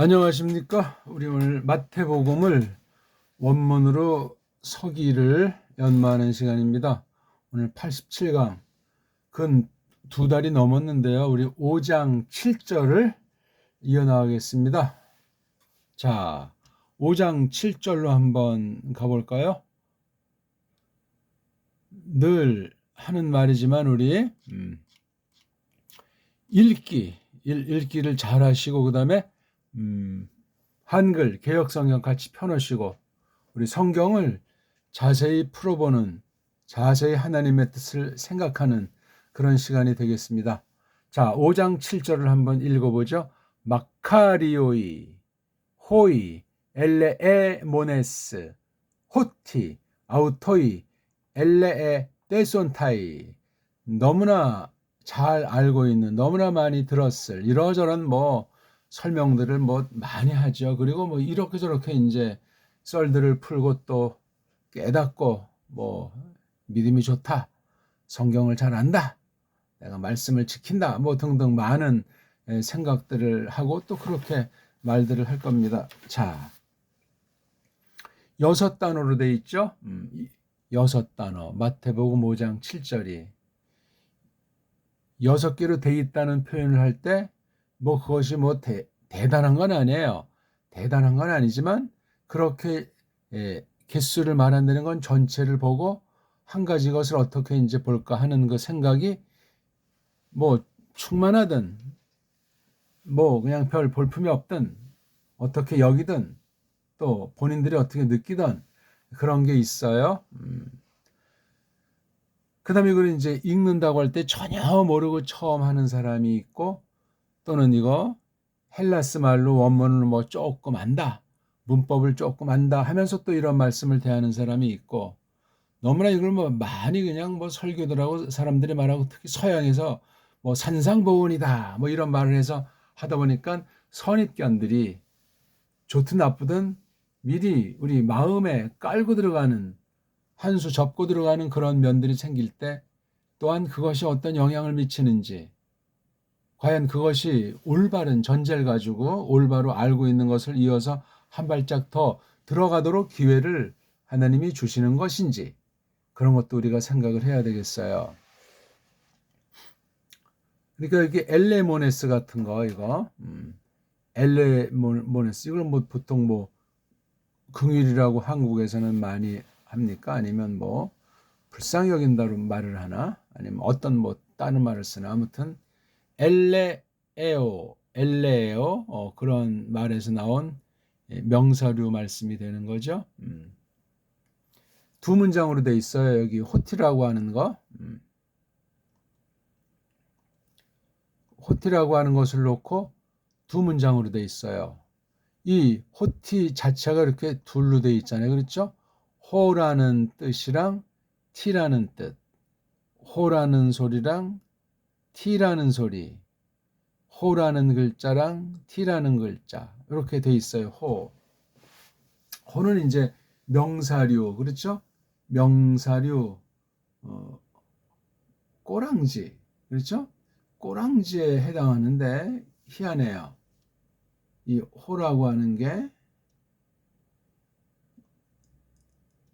안녕하십니까? 우리 오늘 마태복음을 원문으로 서기를 연마하는 시간입니다. 오늘 87강, 근 두 달이 넘었는데요. 우리 5장 7절을 이어나가겠습니다. 자, 5장 7절로 한번 가볼까요? 늘 하는 말이지만 우리 읽기를 잘 하시고 그 다음에 한글 개역성경 같이 펴놓으시고 우리 성경을 자세히 풀어보는, 자세히 하나님의 뜻을 생각하는 그런 시간이 되겠습니다. 자, 5장 7절을 한번 읽어보죠. 마카리오이 호이 엘레에 모네스 호티 아우토이 엘레에 떼손타이. 너무나 잘 알고 있는, 너무나 많이 들었을 이러저런 설명들을 많이 하죠. 그리고 이렇게 저렇게 이제 썰들을 풀고 또 깨닫고 믿음이 좋다, 성경을 잘 안다, 내가 말씀을 지킨다, 등등 많은 생각들을 하고 또 그렇게 말들을 할 겁니다. 자, 6단어로 돼 있죠. 6단어 마태복음 5장 7절이 6개로 돼 있다는 표현을 할 때 그것이 대단한 건 아니에요. 대단한 건 아니지만 그렇게 개수를 말한다는 건 전체를 보고 한 가지 것을 어떻게 이제 볼까 하는 그 생각이 충만하든 그냥 별 볼품이 없든 어떻게 여기든 또 본인들이 어떻게 느끼든 그런 게 있어요. 그 다음에 이걸 이제 읽는다고 할 때 전혀 모르고 처음 하는 사람이 있고, 또는 이거 헬라스 말로 원문을 조금 안다, 문법을 조금 안다 하면서 또 이런 말씀을 대하는 사람이 있고, 너무나 이걸 많이 그냥 설교들하고 사람들이 말하고 특히 서양에서 산상보훈이다 이런 말을 해서 하다 보니까 선입견들이 좋든 나쁘든 미리 우리 마음에 깔고 들어가는, 한 수 접고 들어가는 그런 면들이 생길 때 또한 그것이 어떤 영향을 미치는지, 과연 그것이 올바른 전제를 가지고 올바로 알고 있는 것을 이어서 한 발짝 더 들어가도록 기회를 하나님이 주시는 것인지, 그런 것도 우리가 생각을 해야 되겠어요. 그러니까 이게 엘레모네스 같은 거, 이거 엘레모네스, 이걸 보통 긍휼이라고 한국에서는 많이 합니까? 아니면 불쌍히 여긴다로 말을 하나? 아니면 어떤 다른 말을 쓰나? 아무튼 엘레에오 그런 말에서 나온 명사류 말씀이 되는 거죠. 두 문장으로 돼 있어요. 여기 호티라고 하는 거, 호티라고 하는 것을 놓고 두 문장으로 돼 있어요. 이 호티 자체가 이렇게 둘로 돼 있잖아요. 그렇죠? 호라는 뜻이랑 티라는 뜻, 호라는 소리랑 티라는 소리, 호라는 글자랑 티라는 글자, 이렇게 돼 있어요. 호는 이제 명사류, 그렇죠? 명사류, 꼬랑지, 그렇죠? 꼬랑지에 해당하는데 희한해요. 이 호라고 하는 게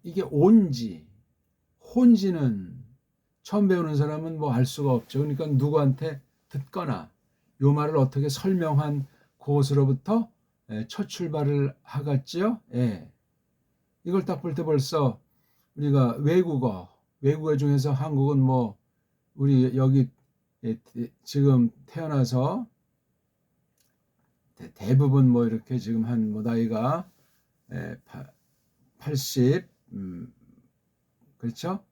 이게 온지, 혼지는 처음 배우는 사람은 알 수가 없죠. 그러니까 누구한테 듣거나 요 말을 어떻게 설명한 그것으로부터 첫 출발을 하겠지요. 예. 이걸 딱 볼 때 벌써 우리가 외국어 중에서 한국은 우리 여기 지금 태어나서 대부분 이렇게 지금 한 나이가 80, 그렇죠?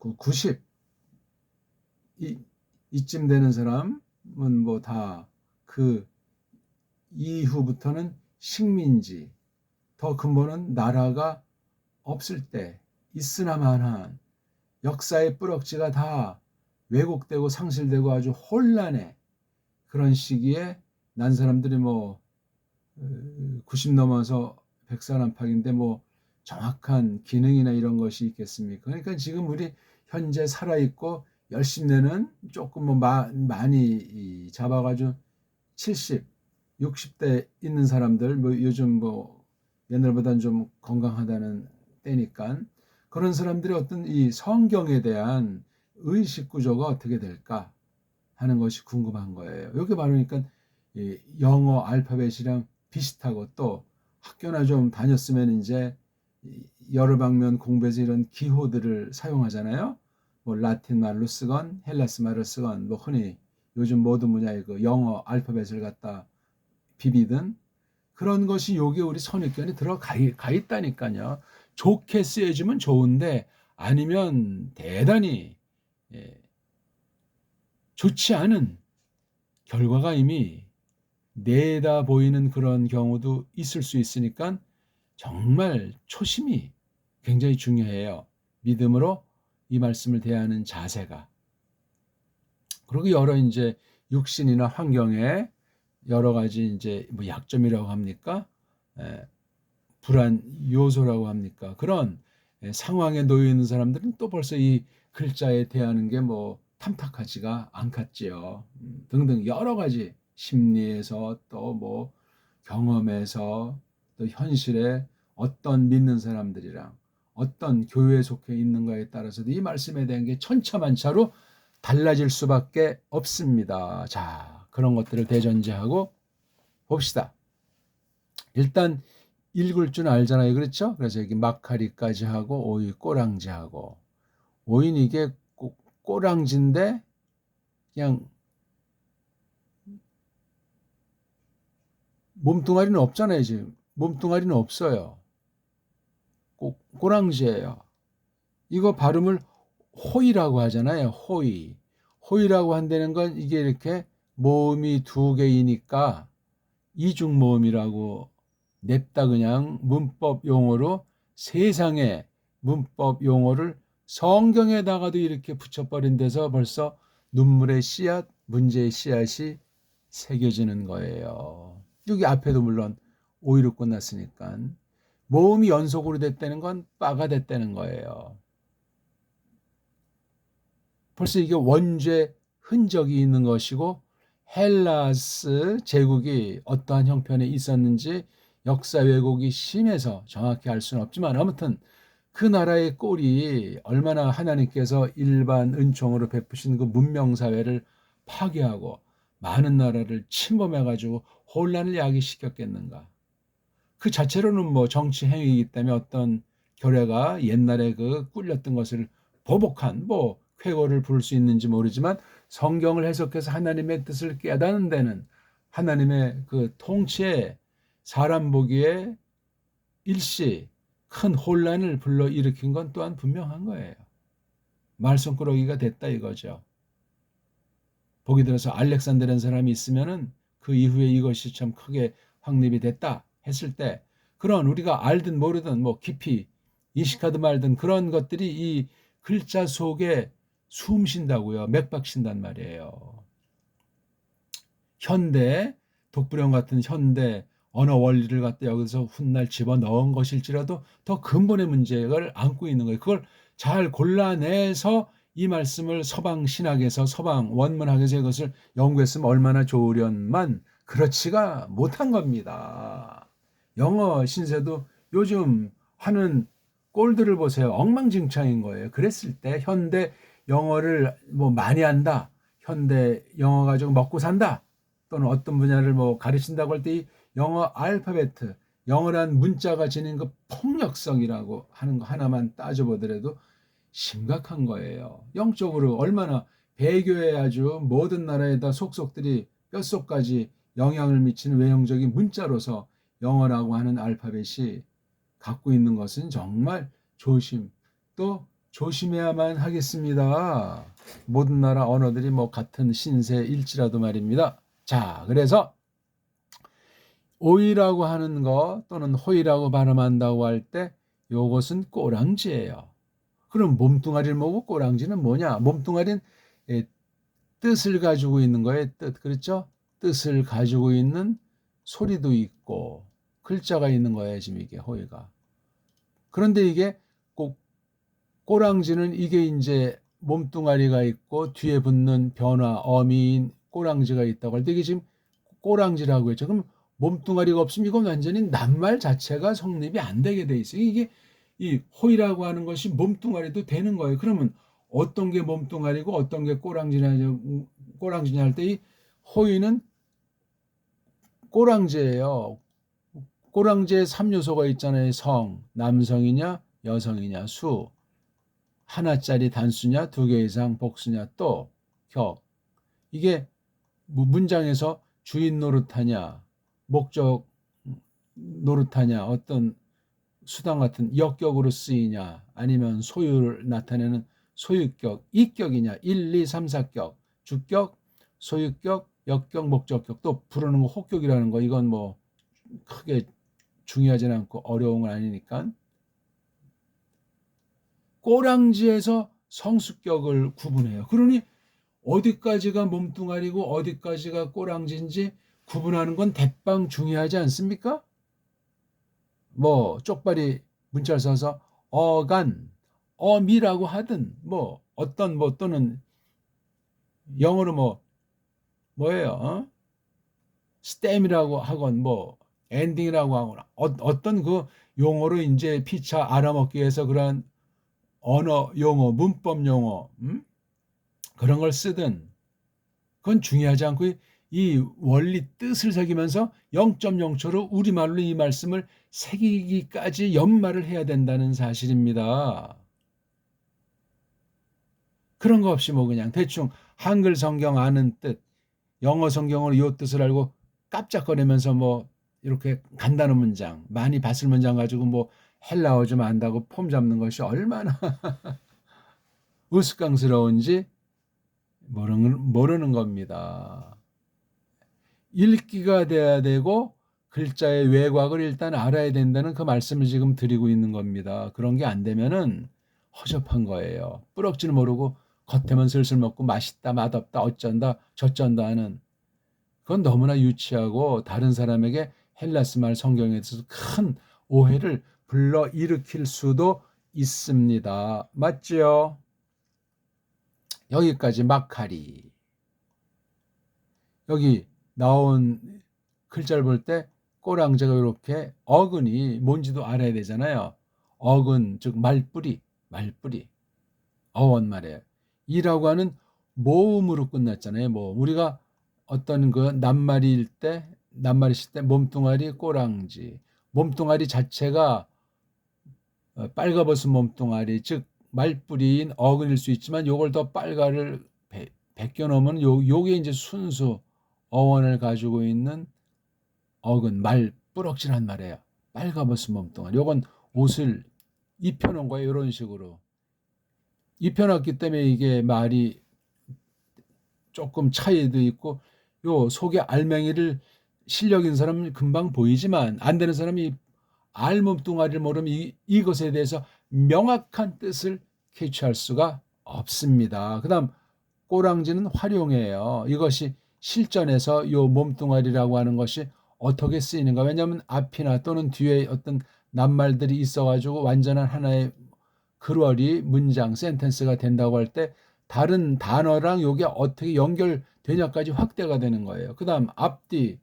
90 이쯤 되는 사람은 다 그 이후부터는 식민지, 더 근본은 나라가 없을 때 있으나마한 역사의 뿌럭지가 다 왜곡되고 상실되고 아주 혼란의 그런 시기에 난 사람들이 90 넘어서 100살 안팎인데 정확한 기능이나 이런 것이 있겠습니까? 그러니까 지금 우리 현재 살아있고 열심내는 조금 많이 잡아가지고 70, 60대 있는 사람들, 뭐 요즘 뭐 옛날보다는 좀 건강하다는 때니까 그런 사람들의 어떤 이 성경에 대한 의식 구조가 어떻게 될까 하는 것이 궁금한 거예요. 여기 말하니까 이 영어 알파벳이랑 비슷하고 또 학교나 좀 다녔으면 이제 여러 방면 공부해서 이런 기호들을 사용하잖아요. 뭐 라틴 말로 쓰건 헬라스 말로 쓰건 뭐 흔히 요즘 모든 분야의 그 영어 알파벳을 갖다 비비든 그런 것이 요게 우리 선입견에 들어가 있다니까요. 좋게 쓰여지면 좋은데 아니면 대단히 예, 좋지 않은 결과가 이미 내다 보이는 그런 경우도 있을 수 있으니까 정말 초심이 굉장히 중요해요. 믿음으로 이 말씀을 대하는 자세가. 그리고 여러 이제 육신이나 환경에 여러 가지 이제 뭐 약점이라고 합니까? 에, 불안 요소라고 합니까? 그런 상황에 놓여 있는 사람들은 또 벌써 이 글자에 대하는 게 뭐 탐탁하지가 않겠지요. 등등 여러 가지 심리에서 또 뭐 경험에서 또 현실에 어떤 믿는 사람들이랑 어떤 교회에 속해 있는가에 따라서도 이 말씀에 대한 게 천차만차로 달라질 수밖에 없습니다. 자, 그런 것들을 대전제하고 봅시다. 일단 읽을 줄 알잖아요. 그렇죠? 그래서 여기 막하리까지 하고 오이 꼬랑지하고 오이는 이게 꼬랑지인데 그냥 몸뚱아리는 없잖아요. 지금 몸뚱아리는 없어요. 꼬랑지예요. 이거 발음을 호이라고 하잖아요. 호이. 호이라고 한다는 건 이게 이렇게 모음이 두 개이니까 이중모음이라고 냅다 그냥 문법 용어로 세상의 문법 용어를 성경에다가도 이렇게 붙여버린 데서 벌써 눈물의 씨앗, 문제의 씨앗이 새겨지는 거예요. 여기 앞에도 물론 오이로 끝났으니까 모음이 연속으로 됐다는 건 빠가 됐다는 거예요. 벌써 이게 원죄 흔적이 있는 것이고 헬라스 제국이 어떠한 형편에 있었는지 역사 왜곡이 심해서 정확히 알 수는 없지만 아무튼 그 나라의 꼴이 얼마나 하나님께서 일반 은총으로 베푸신 그 문명사회를 파괴하고 많은 나라를 침범해가지고 혼란을 야기시켰겠는가. 그 자체로는 뭐 정치 행위이기 때문에 어떤 결례가 옛날에 그 꿀렸던 것을 보복한 뭐 쾌거를 부를 수 있는지 모르지만 성경을 해석해서 하나님의 뜻을 깨닫는 데는 하나님의 그 통치에 사람 보기에 일시 큰 혼란을 불러일으킨 건 또한 분명한 거예요. 말썽꾸러기가 됐다 이거죠. 보기 들어서 알렉산더라는 사람이 있으면은 그 이후에 이것이 참 크게 확립이 됐다 했을 때 그런 우리가 알든 모르든 뭐 깊이 인식하든 말든 그런 것들이 이 글자 속에 숨 쉰다고요. 맥박 쉰단 말이에요. 현대 독불형 같은 현대 언어 원리를 갖다 여기서 훗날 집어넣은 것일지라도 더 근본의 문제를 안고 있는 거예요. 그걸 잘 골라내서 이 말씀을 서방 신학에서 서방 원문학에서 이것을 연구했으면 얼마나 좋으련만 그렇지가 못한 겁니다. 영어 신세도 요즘 하는 꼴들을 보세요. 엉망진창인 거예요. 그랬을 때 현대 영어를 뭐 많이 한다. 현대 영어 가지고 먹고 산다. 또는 어떤 분야를 뭐 가르친다고 할 때 이 영어 알파벳, 영어란 문자가 지닌 그 폭력성이라고 하는 거 하나만 따져보더라도 심각한 거예요. 영적으로 얼마나 배교에 아주 모든 나라에다 속속들이 뼛속까지 영향을 미치는 외형적인 문자로서 영어라고 하는 알파벳이 갖고 있는 것은 정말 또 조심해야만 하겠습니다. 모든 나라 언어들이 뭐 같은 신세일지라도 말입니다. 자, 그래서 오이라고 하는 거 또는 호이라고 발음한다고 할 때 요것은 꼬랑지예요. 그럼 몸뚱아리를 모으고 꼬랑지는 뭐냐? 몸뚱아리는 뜻을 가지고 있는 거예요. 뜻. 그렇죠? 뜻을 가지고 있는 소리도 있고 글자가 있는 거예요. 지금 이게 호이가. 그런데 이게 꼭 꼬랑지는 이게 이제 몸뚱아리가 있고 뒤에 붙는 변화, 어미인 꼬랑지가 있다고 할 때 이게 지금 꼬랑지라고 했죠. 그럼 몸뚱아리가 없으면 이건 완전히 낱말 자체가 성립이 안 되게 돼 있어요. 이게 이 호이라고 하는 것이 몸뚱아리도 되는 거예요. 그러면 어떤 게 몸뚱아리고 어떤 게 꼬랑지냐 할 때 이 호이는 꼬랑지예요. 꼬랑지에 3요소가 있잖아요. 성, 남성이냐 여성이냐, 수, 하나짜리 단수냐, 두 개 이상 복수냐, 또 격. 이게 문장에서 주인 노릇하냐, 목적 노릇하냐, 어떤 수단 같은 역격으로 쓰이냐, 아니면 소유를 나타내는 소유격, 이격이냐, 1, 2, 3, 4격, 주격, 소유격, 역격, 목적격, 또 부르는 거 혹격이라는 거, 이건 뭐 크게 중요하진 않고 어려운 건 아니니까. 꼬랑지에서 성수격을 구분해요. 그러니 어디까지가 몸뚱아리고 어디까지가 꼬랑지인지 구분하는 건 대빵 중요하지 않습니까? 뭐 쪽발이 문자를 써서 어간, 어미라고 하든 뭐 어떤 뭐 또는 영어로 뭐예요? 스템이라고 하건 뭐 엔딩이라고 하거나 어떤 그 용어로 이제 피차 알아먹기 위해서 그런 언어 용어, 문법 용어 그런 걸 쓰든 그건 중요하지 않고 이 원리 뜻을 새기면서 0.0초로 우리말로 이 말씀을 새기기까지 연말을 해야 된다는 사실입니다. 그런 거 없이 뭐 그냥 대충 한글 성경 아는 뜻, 영어 성경으로 이 뜻을 알고 깜짝거리면서 뭐 이렇게 간단한 문장, 많이 봤을 문장 가지고 뭐 헬라어 좀 안다고 폼 잡는 것이 얼마나 우스꽝스러운지 모르는 겁니다. 읽기가 돼야 되고 글자의 외곽을 일단 알아야 된다는 그 말씀을 지금 드리고 있는 겁니다. 그런 게 안 되면은 허접한 거예요. 뿌럭지를 모르고 겉에만 슬슬 먹고 맛있다, 맛없다, 어쩐다, 저쩐다 하는 그건 너무나 유치하고 다른 사람에게 헬라스 말 성경에 대해서 큰 오해를 불러일으킬 수도 있습니다. 맞죠? 여기까지 마카리. 여기 나온 글자를 볼 때 꼬랑지가 이렇게 어근이 뭔지도 알아야 되잖아요. 어근 즉 말뿌리, 어원 말이에요. 이라고 하는 모음으로 끝났잖아요. 뭐 우리가 어떤 그 낱말일 때 몸뚱아리 꼬랑지, 몸뚱아리 자체가 빨가벗은 몸뚱아리 즉 말뿌리인 어근일 수 있지만 요걸 더 빨가를 베껴 놓으면 요게 이제 순수 어원을 가지고 있는 어근, 뿌럭질한 말이에요. 빨가벗은 몸뚱아리. 요건 옷을 입혀놓은 거예요. 이런 식으로. 입혀놨기 때문에 이게 말이 조금 차이도 있고 요 속에 알맹이를 실력 있는 사람은 금방 보이지만 안 되는 사람이 알몸뚱아리를 모르면 이것에 대해서 명확한 뜻을 캐치할 수가 없습니다. 그 다음 꼬랑지는 활용해요. 이것이 실전에서 요 몸뚱아리라고 하는 것이 어떻게 쓰이는가. 왜냐하면 앞이나 또는 뒤에 어떤 낱말들이 있어가지고 완전한 하나의 글월이 문장, 센텐스가 된다고 할 때 다른 단어랑 요게 어떻게 연결되냐까지 확대가 되는 거예요. 그 다음 앞뒤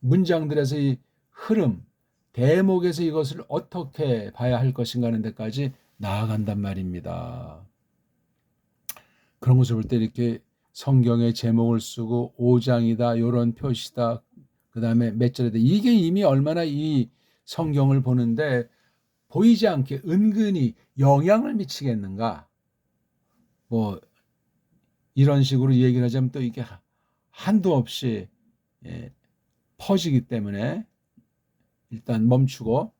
문장들에서 이 흐름, 대목에서 이것을 어떻게 봐야 할 것인가 하는 데까지 나아간단 말입니다. 그런 것을 볼 때 이렇게 성경의 제목을 쓰고 5장이다 이런 표시다 그 다음에 몇 절이다 이게 이미 얼마나 이 성경을 보는데 보이지 않게 은근히 영향을 미치겠는가 뭐 이런 식으로 얘기를 하자면 또 이게 한도 없이 퍼지기 때문에 일단 멈추고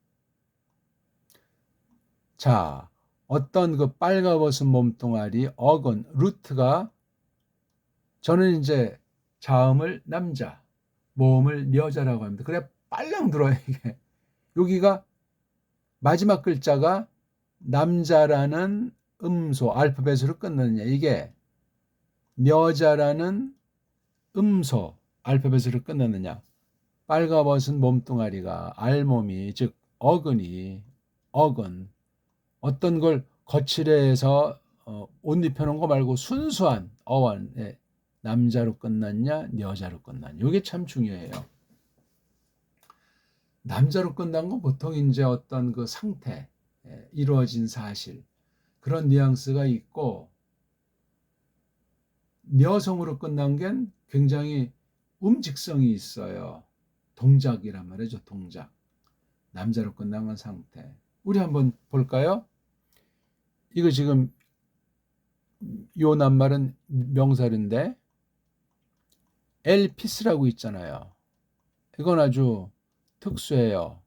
자 어떤 그 빨가벗은 몸뚱아리 어근 루트가 저는 이제 자음을 남자 모음을 여자라고 합니다. 그래 빨랑 들어요 이게 여기가 마지막 글자가 남자라는 음소 알파벳으로 끝나느냐 이게 여자라는 음소 알파벳으로 끝나느냐 빨가벗은 몸뚱아리가 알몸이 즉 어근 어떤 걸 거칠해서 옷 입혀놓은 거 말고 순수한 어원 남자로 끝났냐 여자로 끝났냐 이게 참 중요해요. 남자로 끝난 건 보통 이제 어떤 그 상태, 이루어진 사실, 그런 뉘앙스가 있고, 여성으로 끝난 게 굉장히 움직성이 있어요. 동작이란 말이죠, 동작. 남자로 끝난 건 상태. 우리 한번 볼까요? 이거 지금 요 낱말은 명사인데 엘피스라고 있잖아요. 이건 아주 특수해요.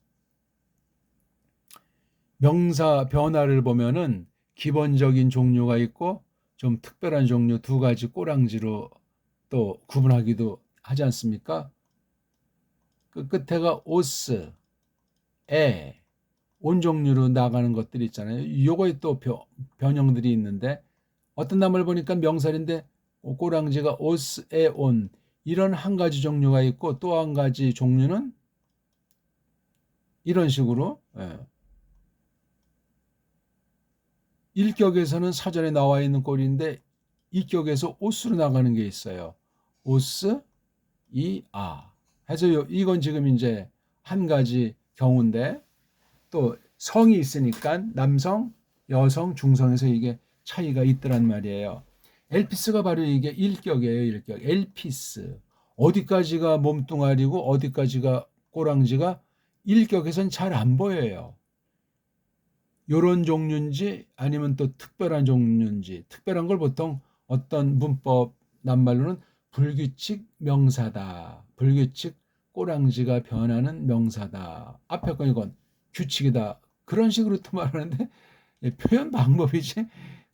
명사 변화를 보면은 기본적인 종류가 있고 좀 특별한 종류 두 가지 꼬랑지로 또 구분하기도 하지 않습니까? 그 끝에가 오스, 에, 온 종류로 나가는 것들이 있잖아요. 요거에 또 변형들이 있는데 어떤 낱말 보니까 명사인데 꼬랑지가 오스, 에, 온 이런 한 가지 종류가 있고 또 한 가지 종류는 이런 식으로 일격에서는 사전에 나와 있는 꼴인데 이격에서 오스로 나가는 게 있어요. 오스, 이, 아. 해서 이건 지금 이제 한 가지 경우인데 또 성이 있으니까 남성, 여성, 중성에서 이게 차이가 있더란 말이에요. 엘피스가 바로 이게 일격이에요. 일격. 엘피스. 어디까지가 몸뚱아리고 어디까지가 꼬랑지가 일격에선 잘 안 보여요. 요런 종류인지 아니면 또 특별한 종류인지, 특별한 걸 보통 어떤 문법 낱말로는 불규칙 명사다. 불규칙 꼬랑지가 변하는 명사다. 앞에 건 이건 규칙이다. 그런 식으로 또 말하는데 표현 방법이지.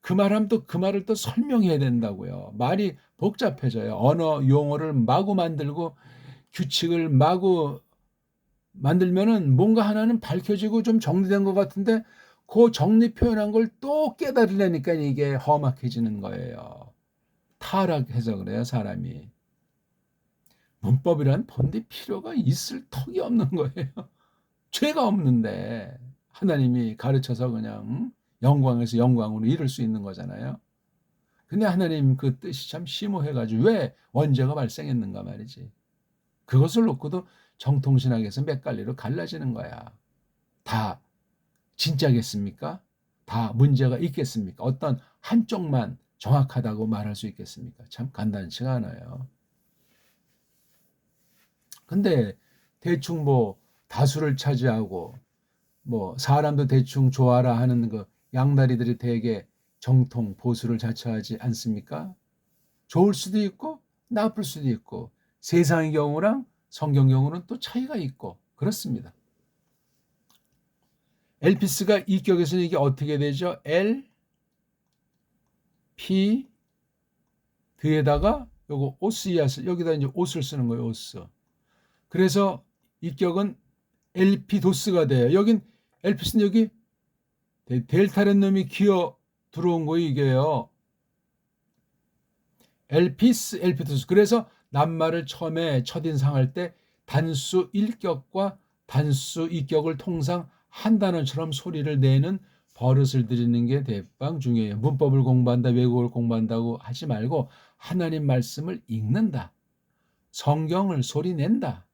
그 말하면 또 그 말을 또 설명해야 된다고요. 말이 복잡해져요. 언어 용어를 마구 만들고 규칙을 마구 만들면은 뭔가 하나는 밝혀지고 좀 정리된 것 같은데 그 정리 표현한 걸 또 깨달으려니까 이게 험악해지는 거예요. 타락해서 그래요, 사람이. 문법이란 본디 필요가 있을 턱이 없는 거예요. 죄가 없는데 하나님이 가르쳐서 그냥 영광에서 영광으로 이룰 수 있는 거잖아요. 근데 하나님 그 뜻이 참 심오해가지고 왜 원죄가 발생했는가 말이지. 그것을 놓고도 정통신학에서 몇 갈래로 갈라지는 거야. 다 진짜겠습니까? 다 문제가 있겠습니까? 어떤 한쪽만 정확하다고 말할 수 있겠습니까? 참 간단치가 않아요. 근데 대충 뭐 다수를 차지하고 뭐 사람도 대충 좋아라 하는 그 양다리들이 되게 정통 보수를 자처하지 않습니까? 좋을 수도 있고 나쁠 수도 있고 세상의 경우랑 성경 경우는 또 차이가 있고 그렇습니다. 엘피스가 이격에서는 이게 어떻게 되죠? L, P, 뒤에다가 요거 오스이아스 여기다 이제 옷을 쓰는 거예요. 오스. 그래서 이격은 엘피도스가 돼요. 여긴 엘피스는 여기 델타라는 놈이 기어 들어온 거예요. 이게요. 엘피스, 엘피도스. 그래서 낱말을 처음에 첫인상할 때 단수 일격과 단수 이격을 통상 한 단어처럼 소리를 내는 버릇을 들이는 게 대빵 중요해요. 문법을 공부한다, 외국어를 공부한다고 하지 말고 하나님 말씀을 읽는다. 성경을 소리낸다.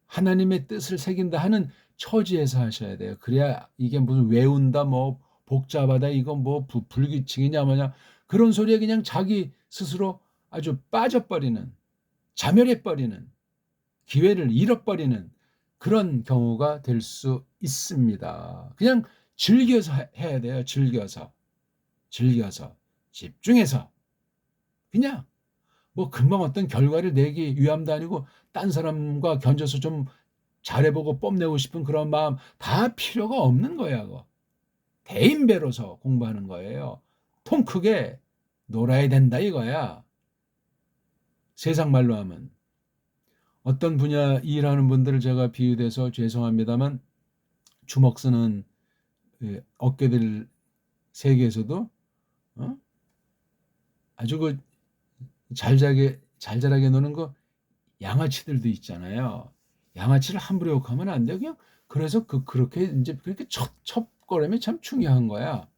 하나님의 뜻을 새긴다 하는 처지에서 하셔야 돼요. 그래야 이게 무슨 외운다, 뭐 복잡하다, 이거 뭐 불규칙이냐 뭐냐 그런 소리에 그냥 자기 스스로 아주 빠져버리는, 자멸해버리는, 기회를 잃어버리는 그런 경우가 될 수 있습니다. 그냥 즐겨서 해야 돼요. 즐겨서. 즐겨서. 집중해서. 그냥 뭐 금방 어떤 결과를 내기 위함도 아니고 딴 사람과 견져서 좀 잘해보고 뽐내고 싶은 그런 마음 다 필요가 없는 거야. 그거. 대인배로서 공부하는 거예요. 통 크게 놀아야 된다 이거야. 세상 말로 하면. 어떤 분야 일하는 분들을 제가 비유돼서 죄송합니다만 주먹 쓰는 어깨들 세계에서도 아주 그 잘자라게 노는 거 양아치들도 있잖아요. 양아치를 함부로 욕하면 안 돼요. 그냥 그래서 그렇게 이제 그렇게 첩첩거림이 참 중요한 거야.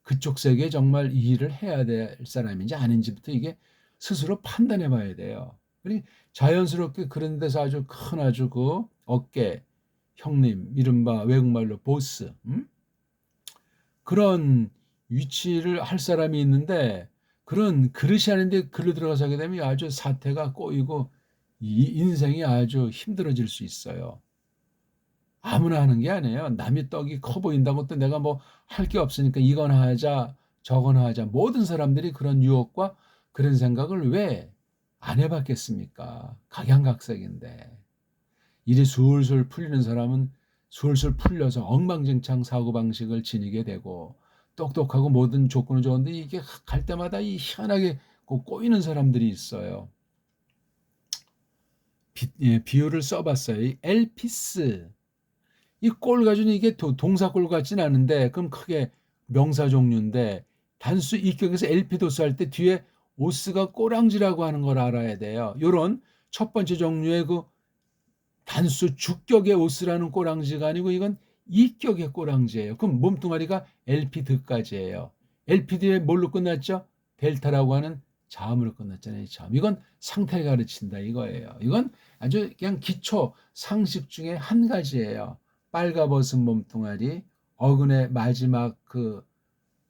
그쪽 세계에 정말 이 일을 해야 될 사람인지 아닌지부터 이게 스스로 판단해 봐야 돼요. 그러니 자연스럽게 그런 데서 아주 큰 아주 그 어깨 형님, 이른바 외국말로 보스, 그런 위치를 할 사람이 있는데 그런 그릇이 아닌데 글로 들어가서 하게 되면 아주 사태가 꼬이고 이 인생이 아주 힘들어질 수 있어요. 아무나 하는 게 아니에요. 남이 떡이 커 보인다고 또 내가 뭐 할 게 없으니까 이거나 하자 저거나 하자. 모든 사람들이 그런 유혹과 그런 생각을 왜 안 해봤겠습니까? 각양각색인데. 일이 술술 풀리는 사람은 술술 풀려서 엉망진창 사고방식을 지니게 되고 똑똑하고 모든 조건은 좋은데 이게 갈 때마다 이 희한하게 꼬이는 사람들이 있어요. 비유를 써봤어요. 이 엘피스. 이 꼴 가지고는 이게 동사꼴 같진 않은데 그럼 크게 명사 종류인데 단수 이격에서 엘피도스 할 때 뒤에 오스가 꼬랑지라고 하는 걸 알아야 돼요. 요런 첫 번째 종류의 그 단수 주격의 오스라는 꼬랑지가 아니고 이건 이격의 꼬랑지예요. 그럼 몸뚱아리가 엘피드까지예요. 엘피드에 뭘로 끝났죠? 델타라고 하는 자음으로 끝났잖아요. 자음. 이건 상태를 가르친다 이거예요. 이건 아주 그냥 기초 상식 중에 한 가지예요. 빨가벗은 몸뚱아리, 어근의 마지막 그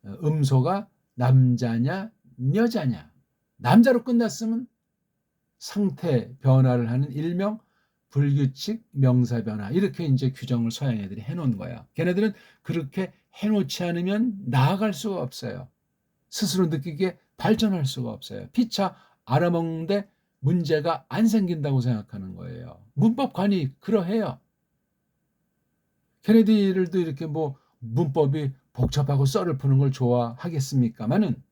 음소가 남자냐 여자냐. 남자로 끝났으면 상태 변화를 하는 일명 불규칙 명사 변화, 이렇게 이제 규정을 서양 애들이 해놓은 거야. 걔네들은 그렇게 해놓지 않으면 나아갈 수가 없어요. 스스로 느끼기에 발전할 수가 없어요. 피차 알아먹는데 문제가 안 생긴다고 생각하는 거예요. 문법관이 그러해요. 걔네들도 이렇게 뭐 문법이 복잡하고 썰을 푸는 걸 좋아하겠습니까마는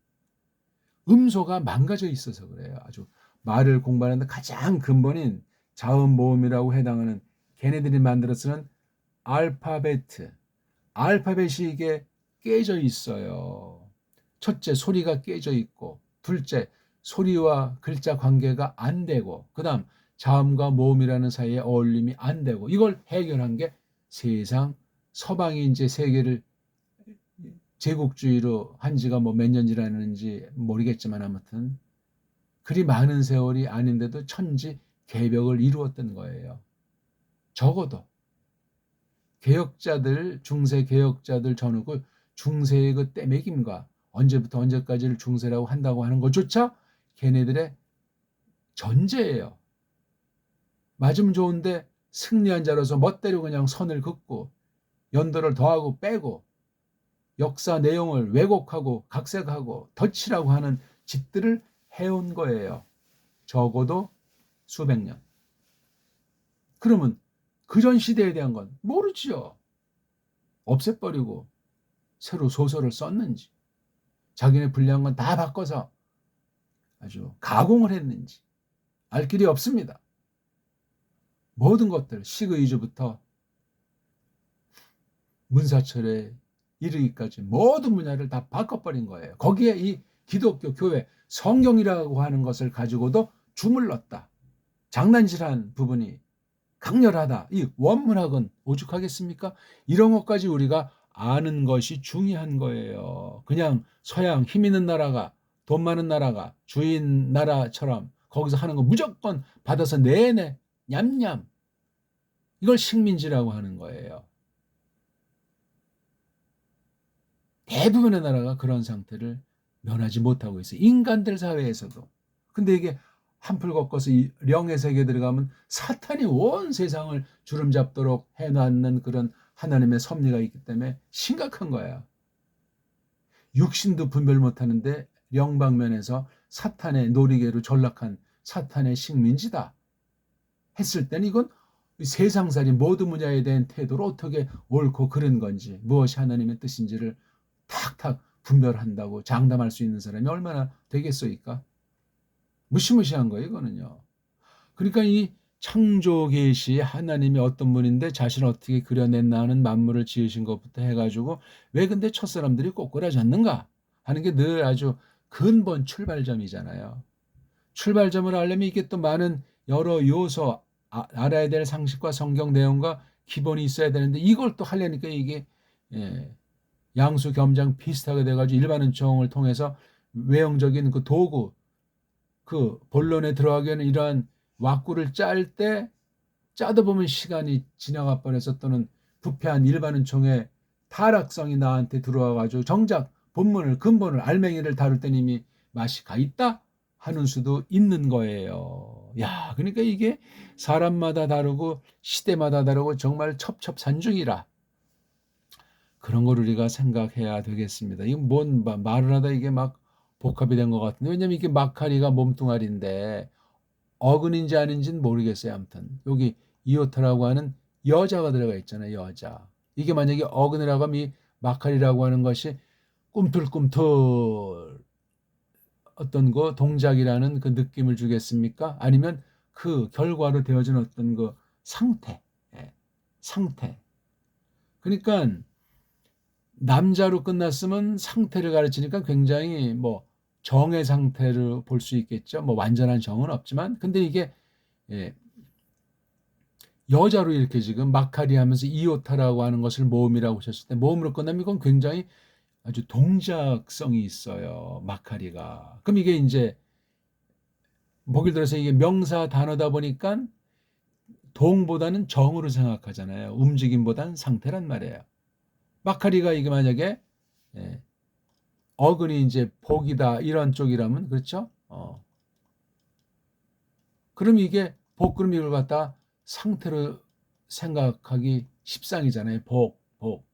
음소가 망가져 있어서 그래요. 아주 말을 공부하는데 가장 근본인 자음 모음이라고 해당하는 걔네들이 만들어 쓰는 알파벳이 이게 깨져 있어요. 첫째, 소리가 깨져 있고, 둘째, 소리와 글자 관계가 안 되고, 그 다음 자음과 모음이라는 사이에 어울림이 안 되고, 이걸 해결한 게 세상 서방이 이제 세계를 제국주의로 한 지가 뭐 몇 년 지났는지 모르겠지만 아무튼 그리 많은 세월이 아닌데도 천지 개벽을 이루었던 거예요. 적어도 개혁자들, 중세 개혁자들 전후 중세의 그 떼매김과 언제부터 언제까지를 중세라고 한다고 하는 것조차 걔네들의 전제예요. 맞으면 좋은데 승리한 자로서 멋대로 그냥 선을 긋고 연도를 더하고 빼고 역사 내용을 왜곡하고 각색하고 덧칠하고 하는 짓들을 해온 거예요. 적어도 수백 년. 그러면 그전 시대에 대한 건 모르지요. 없애버리고 새로 소설을 썼는지, 자기네 불리한 건 다 바꿔서 아주 가공을 했는지 알 길이 없습니다. 모든 것들 시그이즈부터 문사철에 이르기까지 모든 분야를 다 바꿔버린 거예요. 거기에 이 기독교 교회 성경이라고 하는 것을 가지고도 주물렀다. 장난질한 부분이 강렬하다. 이 원문학은 오죽하겠습니까? 이런 것까지 우리가 아는 것이 중요한 거예요. 그냥 서양 힘 있는 나라가, 돈 많은 나라가 주인 나라처럼 거기서 하는 거 무조건 받아서 내내 냠냠, 이걸 식민지라고 하는 거예요. 대부분의 나라가 그런 상태를 면하지 못하고 있어요. 인간들 사회에서도. 근데 이게 한풀 꺾어서 이 영의 세계에 들어가면 사탄이 온 세상을 주름잡도록 해놨는 그런 하나님의 섭리가 있기 때문에 심각한 거야. 육신도 분별 못하는데 영 방면에서 사탄의 놀이개로 전락한 사탄의 식민지다 했을 때는 이건 세상살이 모든 분야에 대한 태도를 어떻게 옳고 그른 건지, 무엇이 하나님의 뜻인지를 탁탁 분별한다고 장담할 수 있는 사람이 얼마나 되겠소이까? 무시무시한 거예요, 이거는요. 그러니까 이 창조 계시 하나님이 어떤 분인데 자신을 어떻게 그려냈나 하는 만물을 지으신 것부터 해가지고 왜 근데 첫사람들이 꼬꾸라졌는가 하는 게 늘 아주 근본 출발점이잖아요. 출발점을 알려면 이게 또 많은 여러 요소, 알아야 될 상식과 성경 내용과 기본이 있어야 되는데 이걸 또 하려니까 이게 양수 겸장 비슷하게 돼가지고 일반 은총을 통해서 외형적인 그 도구, 그 본론에 들어가기에는 이러한 왁구를 짤 때 짜다 보면 시간이 지나가 버려서 또는 부패한 일반은총의 타락성이 나한테 들어와 가지고 정작 본문을 근본을 알맹이를 다룰 때는 이미 맛이 가 있다 하는 수도 있는 거예요. 야, 그러니까 이게 사람마다 다르고 시대마다 다르고 정말 첩첩산중이라 그런 걸 우리가 생각해야 되겠습니다. 이거 뭔 말을 하다 이게 막 복합이 된 것 같은데 왜냐면 이게 마카리가 몸뚱아리인데 어근인지 아닌지는 모르겠어요. 아무튼 여기 이오타라고 하는 여자가 들어가 있잖아요. 여자. 이게 만약에 어근이라고 하면 이 마카리라고 하는 것이 꿈틀꿈틀 어떤 그 동작이라는 그 느낌을 주겠습니까? 아니면 그 결과로 되어진 어떤 그 상태, 예, 상태. 그러니까 남자로 끝났으면 상태를 가르치니까 굉장히 뭐 정의 상태를 볼 수 있겠죠. 뭐 완전한 정은 없지만, 근데 이게 예, 여자로 이렇게 지금 마카리 하면서 이오타라고 하는 것을 모음이라고 하셨을 때 모음으로 끝나면 이건 굉장히 아주 동작성이 있어요. 마카리가. 그럼 이게 이제 목을 들어서 이게 명사 단어다 보니까 동보다는 정으로 생각하잖아요. 움직임보다는 상태란 말이에요. 마카리가 이게 만약에 예, 어근이 이제 복이다 이런 쪽이라면 그렇죠? 그럼 이게 복 그럼 이걸 갖다 상태로 생각하기 십상이잖아요. 복, 복.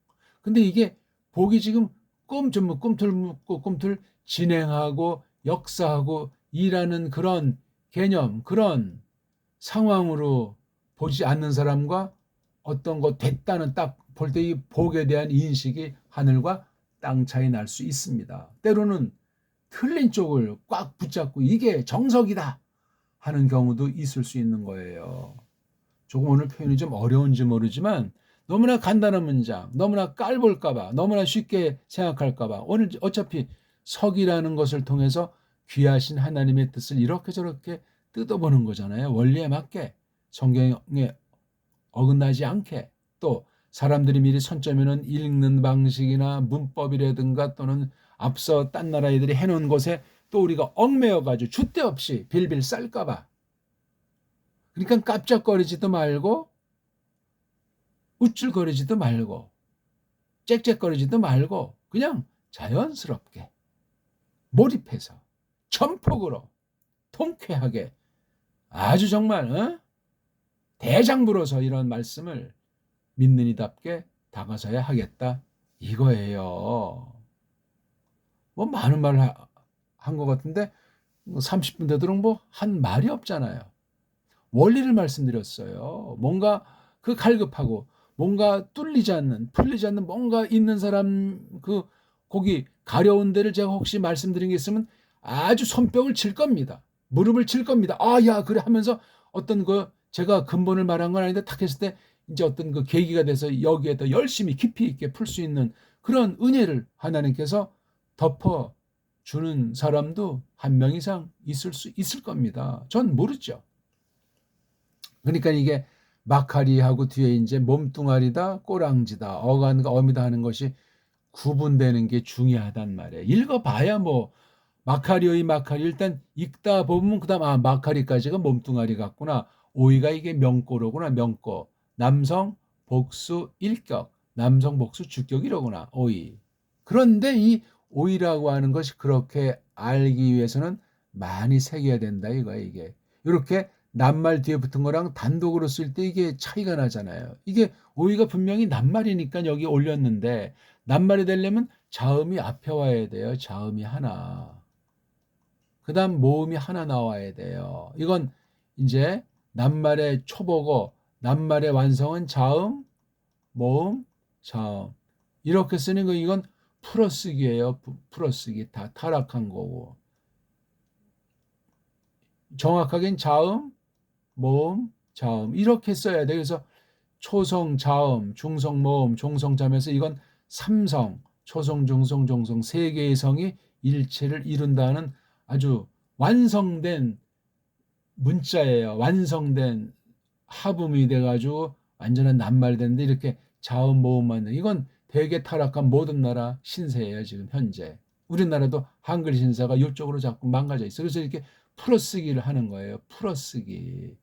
근데 이게 복이 지금 꿈틀 묶고 꿈틀 진행하고 역사하고 일하는 그런 개념, 그런 상황으로 보지 않는 사람과 어떤 거 됐다는 딱 볼 때 이 복에 대한 인식이 하늘과 땅 차이 날 수 있습니다. 때로는 틀린 쪽을 꽉 붙잡고 이게 정석이다 하는 경우도 있을 수 있는 거예요. 조금 오늘 표현이 좀 어려운지 모르지만 너무나 간단한 문장, 너무나 깔볼까봐, 너무나 쉽게 생각할까봐 오늘 어차피 석이라는 것을 통해서 귀하신 하나님의 뜻을 이렇게 저렇게 뜯어보는 거잖아요. 원리에 맞게 성경에 어긋나지 않게 또 사람들이 미리 선점해놓은 읽는 방식이나 문법이라든가 또는 앞서 딴 나라 애들이 해놓은 것에 또 우리가 얽매여가지고 줏대 없이 빌빌 쌀까봐 그러니까 깜짝거리지도 말고 우쭐거리지도 말고 짹짹거리지도 말고 그냥 자연스럽게 몰입해서 전폭으로 통쾌하게 아주 정말 대장부로서 이런 말씀을 믿는 이답게 다가서야 하겠다 이거예요. 뭐 많은 말을 한 것 같은데 30분 되도록 뭐 한 말이 없잖아요. 원리를 말씀드렸어요. 뭔가 그 갈급하고 뭔가 뚫리지 않는 풀리지 않는 뭔가 있는 사람 그 거기 가려운 데를 제가 혹시 말씀드린 게 있으면 아주 손뼉을 칠 겁니다. 무릎을 칠 겁니다. 아, 야, 그래 하면서 어떤 그 제가 근본을 말한 건 아닌데 탁 했을 때 이제 어떤 그 계기가 돼서 여기에 더 열심히 깊이 있게 풀 수 있는 그런 은혜를 하나님께서 덮어 주는 사람도 한 명 이상 있을 수 있을 겁니다. 전 모르죠. 그러니까 이게 마카리하고 뒤에 이제 몸뚱아리다, 꼬랑지다, 어간과 어미다 하는 것이 구분되는 게 중요하단 말이에요. 읽어봐야 뭐 마카리오의 마카리 일단 읽다 보면 그다음 아 마카리까지가 몸뚱아리 같구나. 오이가 이게 명꼬로구나. 명꼬. 남성 복수 일격, 남성 복수 주격이로구나. 오이. 그런데 이 오이라고 하는 것이 그렇게 알기 위해서는 많이 새겨야 된다 이거야 이게. 이렇게 낱말 뒤에 붙은 거랑 단독으로 쓸 때 이게 차이가 나잖아요. 이게 오이가 분명히 낱말이니까 여기 올렸는데 낱말이 되려면 자음이 앞에 와야 돼요. 자음이 하나. 그다음 모음이 하나 나와야 돼요. 이건 이제 낱말의 초보고 낱말의 완성은 자음, 모음, 자음. 이렇게 쓰는 거 이건 풀어쓰기예요. 풀어쓰기 다 타락한 거고. 정확하게는 자음, 모음, 자음 이렇게 써야 돼. 그래서 초성, 자음, 중성, 모음, 종성, 자음에서 이건 삼성, 초성, 중성, 종성 세 개의 성이 일체를 이룬다는 아주 완성된 문자예요. 완성된 합음이 돼가지고 완전한 낱말되는데 이렇게 자음, 모음만 이건 되게 타락한 모든 나라 신세예요. 지금 현재. 우리나라도 한글 신사가 이쪽으로 자꾸 망가져 있어요. 그래서 이렇게 풀어쓰기를 하는 거예요. 풀어쓰기.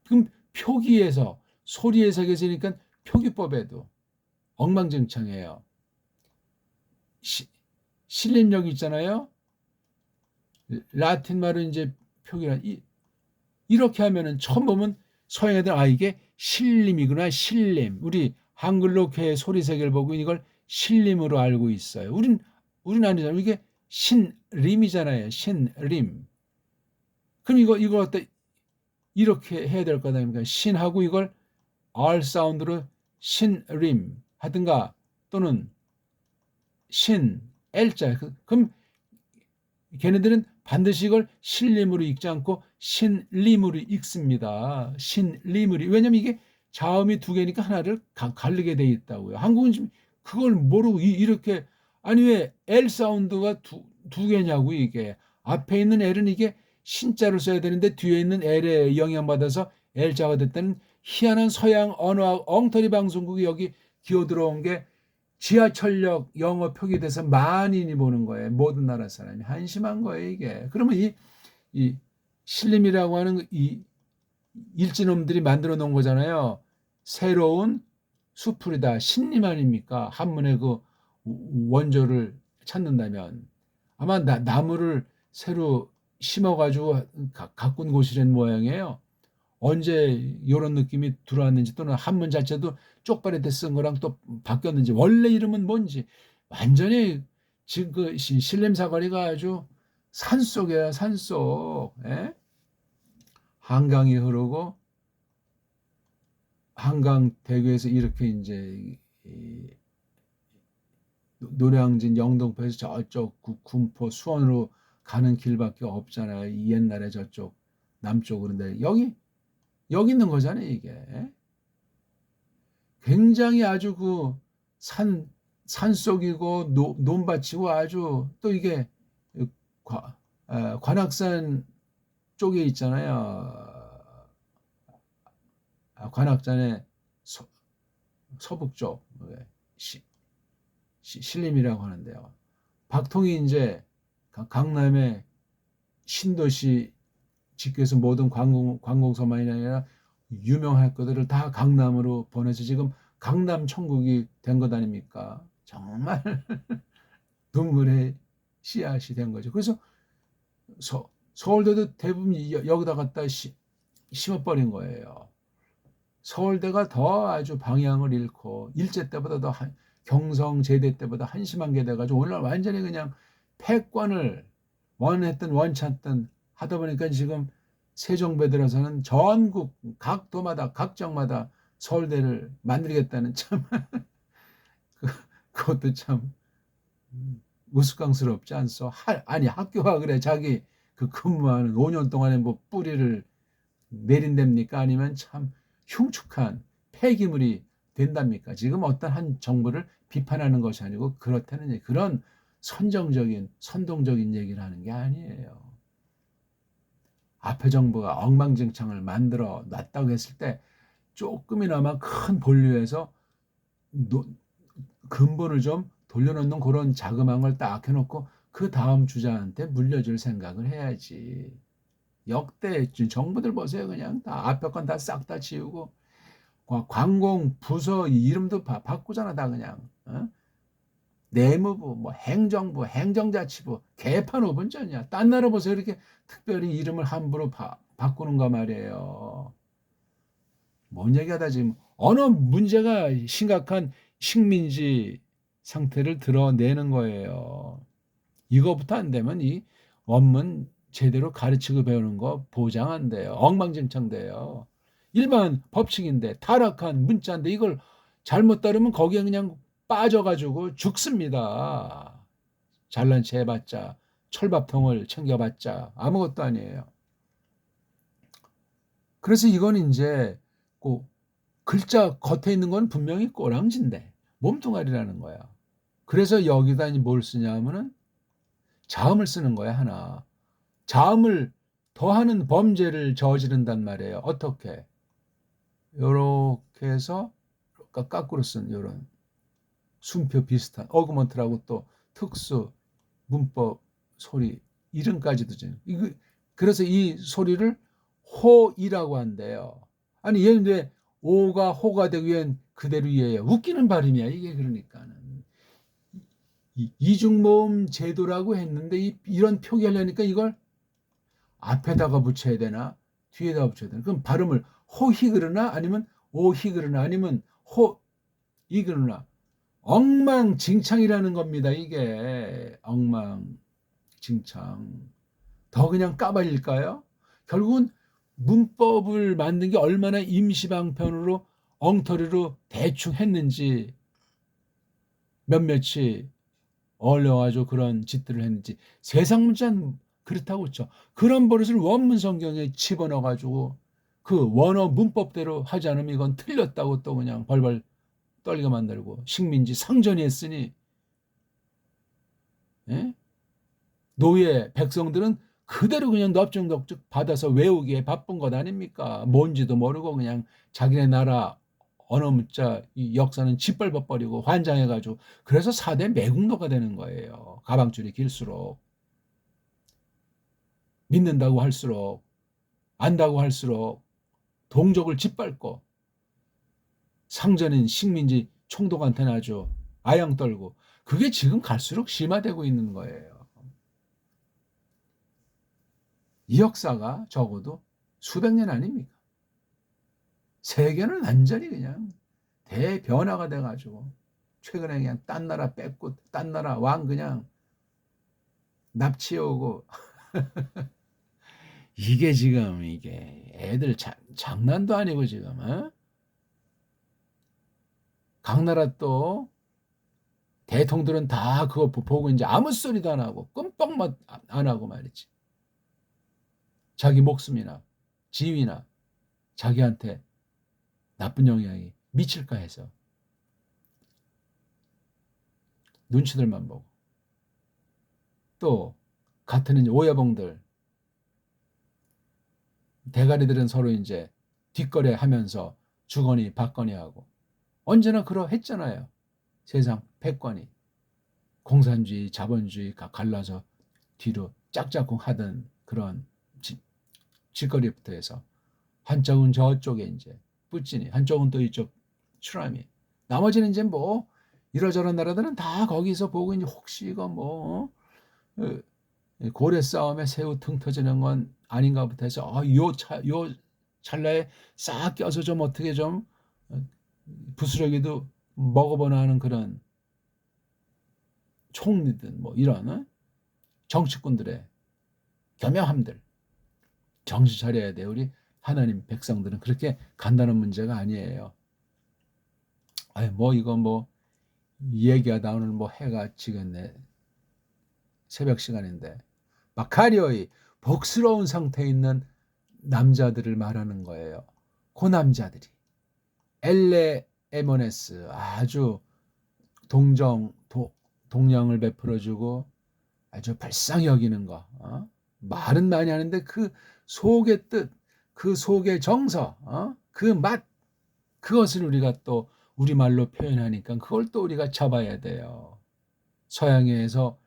그럼 표기에서 소리 해석에서니까 표기법에도 엉망진창해요. 신림력 있잖아요. 라틴 말은 이제 표기라 이렇게 하면은 처음 보면 서양 애들 이게 신림이구나 신림. 우리 한글로 개 소리색을 보고 이걸 신림으로 알고 있어요. 우린 아니잖아요. 이게 신림이잖아요. 신림. 그럼 이거 어때 이렇게 해야 될 거다. 그러니까 신하고 이걸 R 사운드로 신림 하든가 또는 신 L자. 그럼 걔네들은 반드시 이걸 신림으로 읽지 않고 신림으로 읽습니다. 신림으로. 왜냐면 이게 자음이 두 개니까 하나를 가르게 돼 있다고요. 한국은 지금 그걸 모르고 이렇게 아니 왜 L 사운드가 두 개냐고 이게. 앞에 있는 L은 이게 신자를 써야 되는데 뒤에 있는 L에 영향받아서 L자가 됐다는 희한한 서양 언어 엉터리 방송국이 여기 기어 들어온 게 지하철역 영어 표기돼서 만인이 보는 거예요. 모든 나라 사람이. 한심한 거예요, 이게. 그러면 이 신림이라고 하는 이 일진놈들이 만들어 놓은 거잖아요. 새로운 수풀이다. 신림 아닙니까? 한문의 그 원조를 찾는다면. 아마 나무를 새로 심어가지고 가꾼 곳이라는 모양이에요. 언제 이런 느낌이 들어왔는지 또는 한문 자체도 쪽발에다 쓴 거랑 또 바뀌었는지 원래 이름은 뭔지 완전히 지금 그 신림 사거리가 아주 산속이야 산속. 예? 한강이 흐르고 한강 대교에서 이렇게 이제 노량진 영등포에서 저쪽 군포 수원으로 가는 길밖에 없잖아요. 옛날에 저쪽 남쪽으로. 근데 여기 있는 거잖아요 이게. 굉장히 아주 그 산속이고 논밭이고 아주 또 이게 관악산 쪽에 있잖아요. 관악산의 서북쪽 신림이라고 하는데요. 박통이 이제 강남의 신도시 짓기 위해서 모든 관공서만이 아니라 유명할 것들을 다 강남으로 보내서 지금 강남 천국이 된 것 아닙니까? 정말 눈물의 씨앗이 된 거죠. 그래서 서울대도 대부분 여기다 갖다 심어버린 거예요. 서울대가 더 아주 방향을 잃고 일제 때보다 더 경성제대 때보다 한심한 게 돼가지고 오늘 완전히 그냥 패권을 원했든 원치 않든 하다 보니까 지금 새 정부에 들어서는 전국 각 도마다 각 정마다 서울대를 만들겠다는 참 그것도 참 우스꽝스럽지 않소? 아니 학교가 그래 자기 그 근무하는 5년 동안에 뭐 뿌리를 내린답니까? 아니면 참 흉측한 폐기물이 된답니까? 지금 어떤 한 정부를 비판하는 것이 아니고 그렇다는 그런 선정적인 선동적인 얘기를 하는 게 아니에요. 앞에 정부가 엉망진창을 만들어 놨다고 했을 때 조금이나마 큰 본류에서 근본을 좀 돌려놓는 그런 자그마함을 딱 해놓고 그 다음 주자한테 물려줄 생각을 해야지. 역대 정부들 보세요. 그냥 다 앞에 건 다 싹 다 지우고 관공 부서 이름도 바꾸잖아 다 그냥. 어? 내무부, 뭐 행정부, 행정자치부 개판 오분전이야. 딴 나라 보세요. 이렇게 특별히 이름을 함부로 바꾸는가 말이에요. 뭔 얘기하다 지금 언어 문제가 심각한 식민지 상태를 드러내는 거예요. 이거부터 안 되면 이 원문 제대로 가르치고 배우는 거 보장 안 돼요. 엉망진창 돼요. 일반 법칙인데 타락한 문자인데 이걸 잘못 따르면 거기에 그냥 빠져가지고 죽습니다. 잘난 체 해봤자 철밥통을 챙겨봤자 아무것도 아니에요. 그래서 이건 이제 꼭 글자 겉에 있는 건 분명히 꼬랑지인데 몸뚱아리라는 거야. 그래서 여기다 뭘 쓰냐 하면은 자음을 쓰는 거야 하나. 자음을 더하는 범죄를 저지른단 말이에요. 어떻게? 요렇게 해서 거꾸로 쓴 요런 순표 비슷한 어그먼트라고 또 특수 문법 소리 이름까지도 좀 그래서 이 소리를 호이라고 한대요. 아니 얘는 왜 오가 호가 되기 위한 그대로 이해해요. 웃기는 발음이야 이게. 그러니까는 이중모음 제도라고 했는데 이런 표기하려니까 이걸 앞에다가 붙여야 되나 뒤에다가 붙여야 되나. 그럼 발음을 호히 그러나 아니면 오히 그러나 아니면 호이 그러나. 엉망진창이라는 겁니다. 이게 엉망진창. 더 그냥 까발릴까요? 결국은 문법을 만든 게 얼마나 임시방편으로 엉터리로 대충 했는지, 몇몇이 어울려가지고 그런 짓들을 했는지. 세상 문자는 그렇다고 했죠. 그런 버릇을 원문 성경에 집어넣어가지고 그 원어 문법대로 하지 않으면 이건 틀렸다고 또 그냥 벌벌 떨게 만들고, 식민지 상전이 했으니, 예? 노예 백성들은 그대로 그냥 넙죽넙죽 받아서 외우기에 바쁜 것 아닙니까? 뭔지도 모르고 그냥 자기네 나라 언어 문자 이 역사는 짓밟아버리고 환장해가지고. 그래서 4대 매국노가 되는 거예요. 가방줄이 길수록, 믿는다고 할수록, 안다고 할수록 동족을 짓밟고, 상전인 식민지 총독한테는 아주 아양 떨고. 그게 지금 갈수록 심화되고 있는 거예요. 이 역사가 적어도 수백 년 아닙니까? 세계는 완전히 그냥 대변화가 돼가지고 최근에 그냥 딴 나라 뺏고 딴 나라 왕 그냥 납치해오고. 이게 지금 이게 애들 장난도 아니고 지금. 어? 각 나라 또 대통들은 다 그거 보고 이제 아무 소리도 안 하고 끔뻑 안 하고 말이지. 자기 목숨이나 지위나 자기한테 나쁜 영향이 미칠까 해서 눈치들만 보고. 또 같은 이제 오야봉들 대가리들은 서로 이제 뒷거래 하면서 주거니 받거니 하고. 언제나 그러했잖아요. 세상 패권이 공산주의 자본주의 갈라서 뒤로 짝짝꿍 하던 그런 짓거리부터 해서, 한쪽은 저쪽에 이제 뿌찌니, 한쪽은 또 이쪽 추라미, 나머지는 이제 뭐 이러저런 나라들은 다 거기서 보고 이제 혹시 이거 뭐 고래 싸움에 새우 등 터지는 건 아닌가부터 해서 요 찰나에 싹 껴서 좀 어떻게 좀 부스러기도 먹어보나 하는 그런 총리든 뭐 이런 정치꾼들의 겸양함들. 정신 차려야 돼. 우리 하나님 백성들은 그렇게 간단한 문제가 아니에요. 아이 뭐 이거 뭐 얘기하다 오늘 뭐 해가 지겠네. 새벽 시간인데. 마카리오의 복스러운 상태에 있는 남자들을 말하는 거예요. 그 남자들이 엘레 에모네스 아주 동정을 베풀어주고 아주 불쌍히 여기는 거. 말은 많이 하는데 그 속의 뜻, 그 속의 정서, 그 맛, 그것을 우리가 또 우리말로 표현하니까 그걸 또 우리가 잡아야 돼요. 서양에서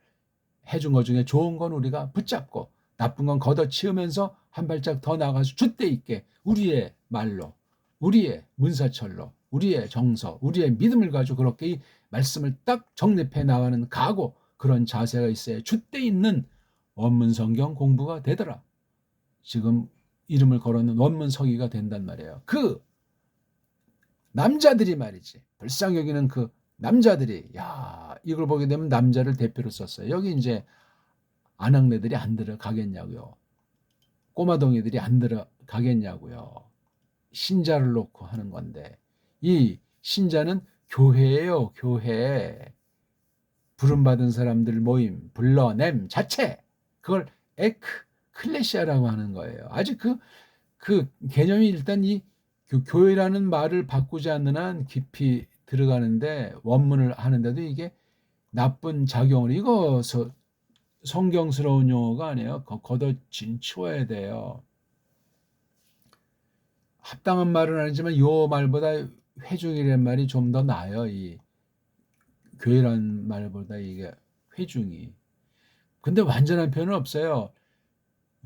해준 것 중에 좋은 건 우리가 붙잡고 나쁜 건 걷어치우면서 한 발짝 더 나가서 줏대 있게 우리의 말로, 우리의 문사철로, 우리의 정서, 우리의 믿음을 가지고 그렇게 이 말씀을 딱 정립해 나가는 각오, 그런 자세가 있어야 줏대 있는 원문 성경 공부가 되더라. 지금 이름을 걸어놓은 원문 서기가 된단 말이에요. 그 남자들이 말이지, 불쌍히 여기는 그 남자들이, 야, 이걸 보게 되면 남자를 대표로 썼어요. 여기 이제 아낙네들이 안 들어가겠냐고요. 꼬마동이들이 안 들어가겠냐고요. 신자를 놓고 하는 건데, 이 신자는 교회예요. 교회. 부름받은 사람들 모임, 불러냄 자체. 그걸 클레시아라고 하는 거예요. 아직 그 개념이 일단 이 교회라는 말을 바꾸지 않는 한 깊이 들어가는데, 원문을 하는데도 이게 나쁜 작용을, 이거 성경스러운 용어가 아니에요. 걷어 진치워야 돼요. 합당한 말은 아니지만 요 말보다 회중이라는 말이 좀 더 나아요. 이 교회라는 말보다 이게 회중이. 근데 완전한 표현은 없어요.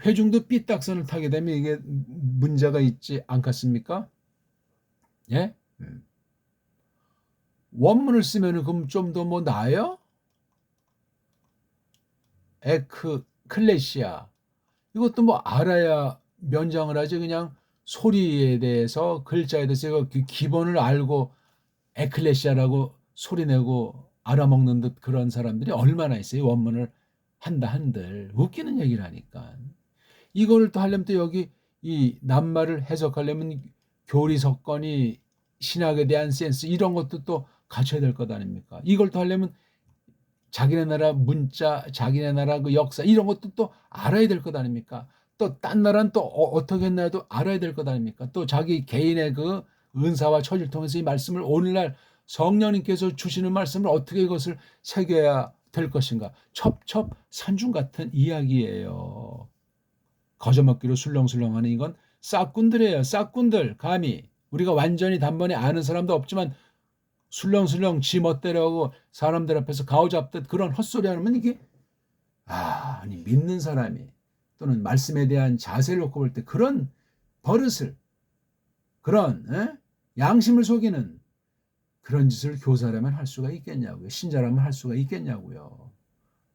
회중도 삐딱선을 타게 되면 이게 문제가 있지 않겠습니까? 예? 원문을 쓰면은 그럼 좀 더 뭐 나아요? 클레시아. 이것도 뭐 알아야 면장을 하지. 그냥 소리에 대해서, 글자에 대해서 이거 기본을 알고 에클레시아라고 소리내고 알아먹는 듯 그런 사람들이 얼마나 있어요. 원문을 한다 한들 웃기는 얘기를 하니까. 이거를 또 하려면 또 여기 이 낱말을 해석하려면 교리석권이, 신학에 대한 센스, 이런 것도 또 갖춰야 될 것 아닙니까? 이걸 또 하려면 자기네 나라 문자, 자기네 나라 그 역사, 이런 것도 또 알아야 될 것 아닙니까? 또 딴 나라는 또 어떻게 했나도 알아야 될 것 아닙니까? 또 자기 개인의 그 은사와 처지를 통해서 이 말씀을 오늘날 성령님께서 주시는 말씀을 어떻게 이것을 새겨야 될 것인가? 첩첩산중 같은 이야기예요. 거저먹기로 술렁술렁하는 이건 싹꾼들이에요. 싹꾼들. 감히 우리가 완전히 단번에 아는 사람도 없지만 술렁술렁 지 멋대로 하고 사람들 앞에서 가오잡듯 그런 헛소리 하면 이게, 아니 믿는 사람이 또는 말씀에 대한 자세를 놓고 볼 때 그런 버릇을, 그런 양심을 속이는 그런 짓을 교사라면 할 수가 있겠냐고요. 신자라면 할 수가 있겠냐고요.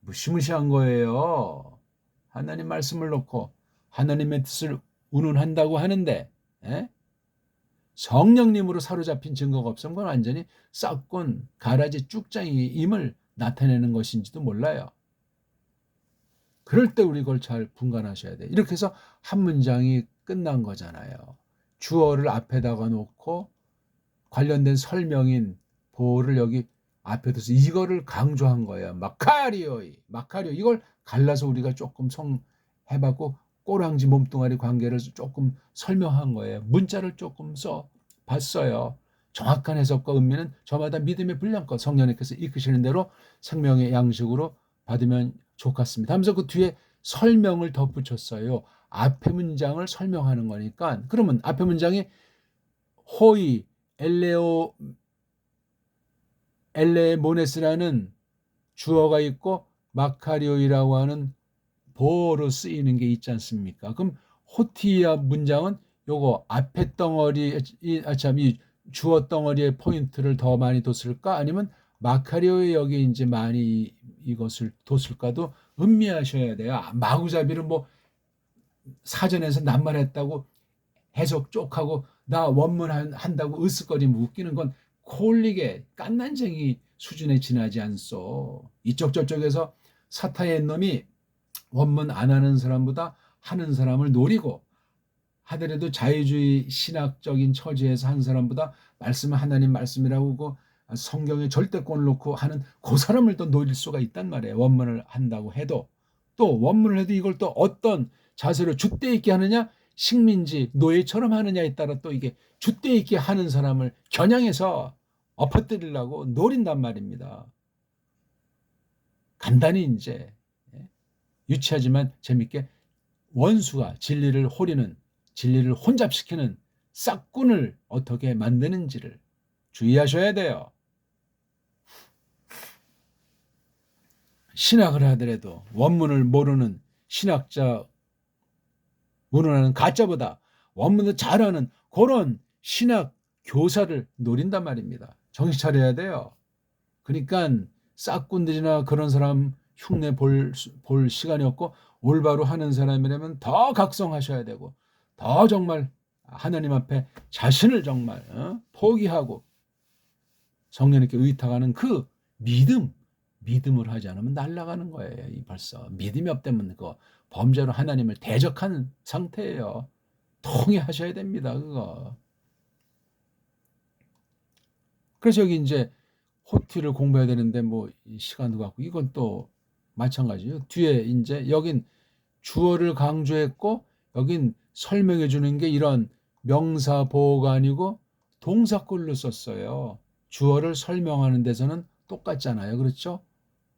무시무시한 거예요. 하나님 말씀을 놓고 하나님의 뜻을 운운한다고 하는데 성령님으로 사로잡힌 증거가 없으면 그건 완전히 싹군 가라지 쭉장이임을 나타내는 것인지도 몰라요. 그럴 때 우리 그걸 잘 분간하셔야 돼. 이렇게 해서 한 문장이 끝난 거잖아요. 주어를 앞에다가 놓고 관련된 설명인 보호를 여기 앞에 둬서 이거를 강조한 거예요. 마카리오 이걸 갈라서 우리가 조금 해봤고 꼬랑지 몸뚱아리 관계를 조금 설명한 거예요. 문자를 조금 써봤어요. 정확한 해석과 의미는 저마다 믿음의 분량껏 성령님께서 이끄시는 대로 생명의 양식으로 받으면 좋겠습니다 하면서 그 뒤에 설명을 덧붙였어요. 앞에 문장을 설명하는 거니까. 그러면 앞에 문장이 호이 엘레모네스라는 주어가 있고 마카리오이라고 하는 보어로 쓰이는 게 있지 않습니까? 그럼 호티아 문장은 요거 앞에 덩어리, 이 주어 덩어리의 포인트를 더 많이 뒀을까? 아니면 마카리오에 여기 이제 많이 이것을 뒀을까도 음미하셔야 돼요. 마구잡이를 뭐 사전에서 낱말했다고 해석 쪽하고 나 원문 한다고 으쓱거리면 웃기는 건 콜리게 깐난쟁이 수준에 지나지 않소. 이쪽 저쪽에서 사타의 놈이 원문 안 하는 사람보다 하는 사람을 노리고 하더라도 자유주의 신학적인 처지에서 한 사람보다 말씀은 하나님 말씀이라고 그 성경에 절대권을 놓고 하는 그 사람을 또 노릴 수가 있단 말이에요. 원문을 한다고 해도. 또 원문을 해도 이걸 또 어떤 자세로 줏대 있게 하느냐, 식민지 노예처럼 하느냐에 따라 또 이게 줏대 있게 하는 사람을 겨냥해서 엎어뜨리려고 노린단 말입니다. 간단히 이제 유치하지만 재밌게 원수가 진리를 호리는, 진리를 혼잡시키는 싹군을 어떻게 만드는지를 주의하셔야 돼요. 신학을 하더라도 원문을 모르는 신학자 운운하는 가짜보다 원문을 잘하는 그런 신학 교사를 노린단 말입니다. 정신 차려야 돼요. 그러니까 싹군들이나 그런 사람 흉내 볼 시간이 없고 올바로 하는 사람이라면 더 각성하셔야 되고 더 정말 하나님 앞에 자신을 정말 포기하고 성령님께 의탁하는 그 믿음을 하지 않으면 날아가는 거예요. 이 벌써 믿음이 없다면 그 범죄로 하나님을 대적하는 상태예요. 통회하셔야 됩니다. 그거. 그래서 여기 이제 호티를 공부해야 되는데 뭐 시간도 갖고 이건 또 마찬가지예요. 뒤에 이제 여긴 주어를 강조했고 여긴 설명해 주는 게 이런 명사 보호가 아니고 동사꼴로 썼어요. 주어를 설명하는 데서는 똑같잖아요. 그렇죠?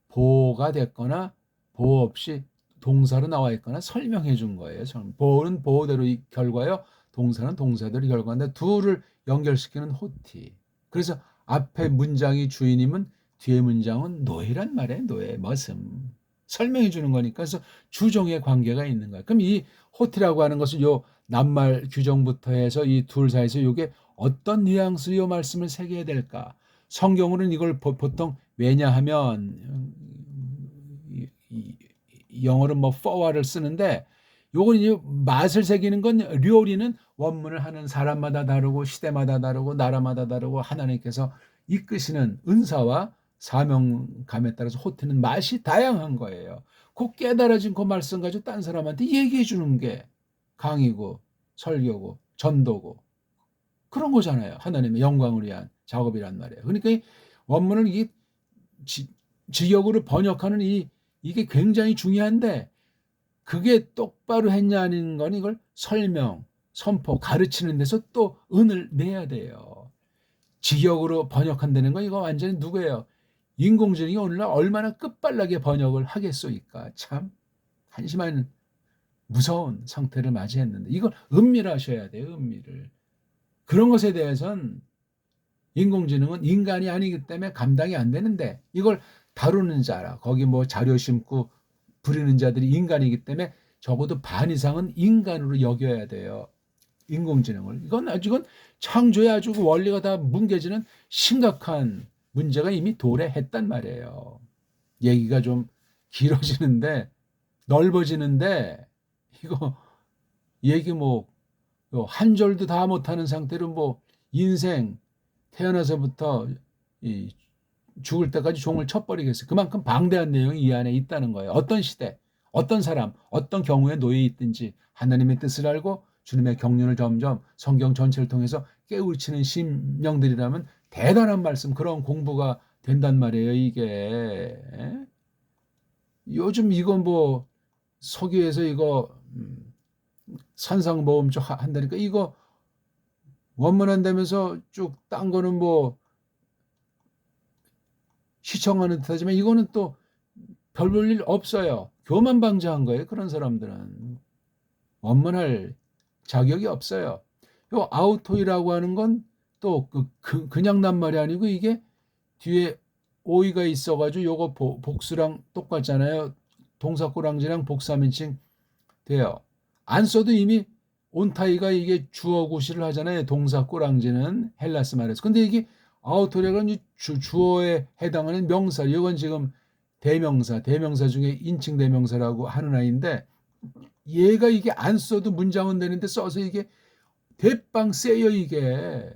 보호가 됐거나 보호 없이 동사로 나와 있거나 설명해 준 거예요. 보호는 보호대로 이 결과요. 동사는 동사대로 결과인데 둘을 연결시키는 호티. 그래서 앞에 문장이 주인이면 뒤에 문장은 노예란 말이에요. 노예, 머슴. 설명해 주는 거니까. 그래서 주종의 관계가 있는 거예요. 그럼 이 호티라고 하는 것은 요 낱말 규정부터 해서 이 둘 사이에서 이게 어떤 뉘앙스로 이 말씀을 새겨야 될까? 성경으로는 이걸 보통 왜냐하면 영어로 뭐 for를 쓰는데 요건 이제 맛을 새기는 건 료리는 원문을 하는 사람마다 다르고 시대마다 다르고 나라마다 다르고 하나님께서 이끄시는 은사와 사명감에 따라서 호트는 맛이 다양한 거예요. 그 깨달아진 그 말씀 가지고 딴 사람한테 얘기해 주는 게 강의고 설교고 전도고 그런 거잖아요. 하나님의 영광을 위한 작업이란 말이에요. 그러니까 이 원문을 이 직역으로 번역하는 이게 굉장히 중요한데 그게 똑바로 했냐 아닌 건 이걸 설명, 선포, 가르치는 데서 또 은을 내야 돼요. 직역으로 번역한다는 건 이거 완전히 누구예요? 인공지능이 오늘날 얼마나 끝발나게 번역을 하겠소이까. 참 한심한 무서운 상태를 맞이했는데 이걸 은밀하셔야 돼요. 은밀을. 그런 것에 대해서는 인공지능은 인간이 아니기 때문에 감당이 안 되는데 이걸 다루는 자라 거기 뭐 자료 심고 부리는 자들이 인간이기 때문에 적어도 반 이상은 인간으로 여겨야 돼요. 인공지능을. 이건 아직은 창조에 아주 원리가 다 뭉개지는 심각한 문제가 이미 도래했단 말이에요. 얘기가 좀 길어지는데 넓어지는데 이거 얘기 뭐 한 절도 다 못하는 상태로 뭐 인생 태어나서부터 죽을 때까지 종을 쳐버리겠어요. 그만큼 방대한 내용이 이 안에 있다는 거예요. 어떤 시대, 어떤 사람, 어떤 경우에 놓여 있든지 하나님의 뜻을 알고 주님의 경륜을 점점 성경 전체를 통해서 깨우치는 심령들이라면 대단한 말씀, 그런 공부가 된단 말이에요. 이게 요즘 이건 뭐 서기에서 이거 산상모험 좀 한다니까 이거 원문 한다면서 쭉 딴 거는 뭐 시청하는 듯하지만 이거는 또 별 볼 일 없어요. 교만방자한 거예요. 그런 사람들은 원문할 자격이 없어요. 요 아우토이라고 하는 건 또 그냥 낱말이 아니고 이게 뒤에 오이가 있어가지고 요거 복수랑 똑같잖아요. 동사꾸랑지랑 복사민칭 돼요. 안 써도 이미 온타이가 이게 주어 구시를 하잖아요. 동사꾸랑지는 헬라스 말에서. 근데 이게 아우토리아가 주어에 해당하는 명사. 이건 지금 대명사 중에 인칭 대명사라고 하는 아이인데 얘가 이게 안 써도 문장은 되는데 써서 이게 대빵 세요. 이게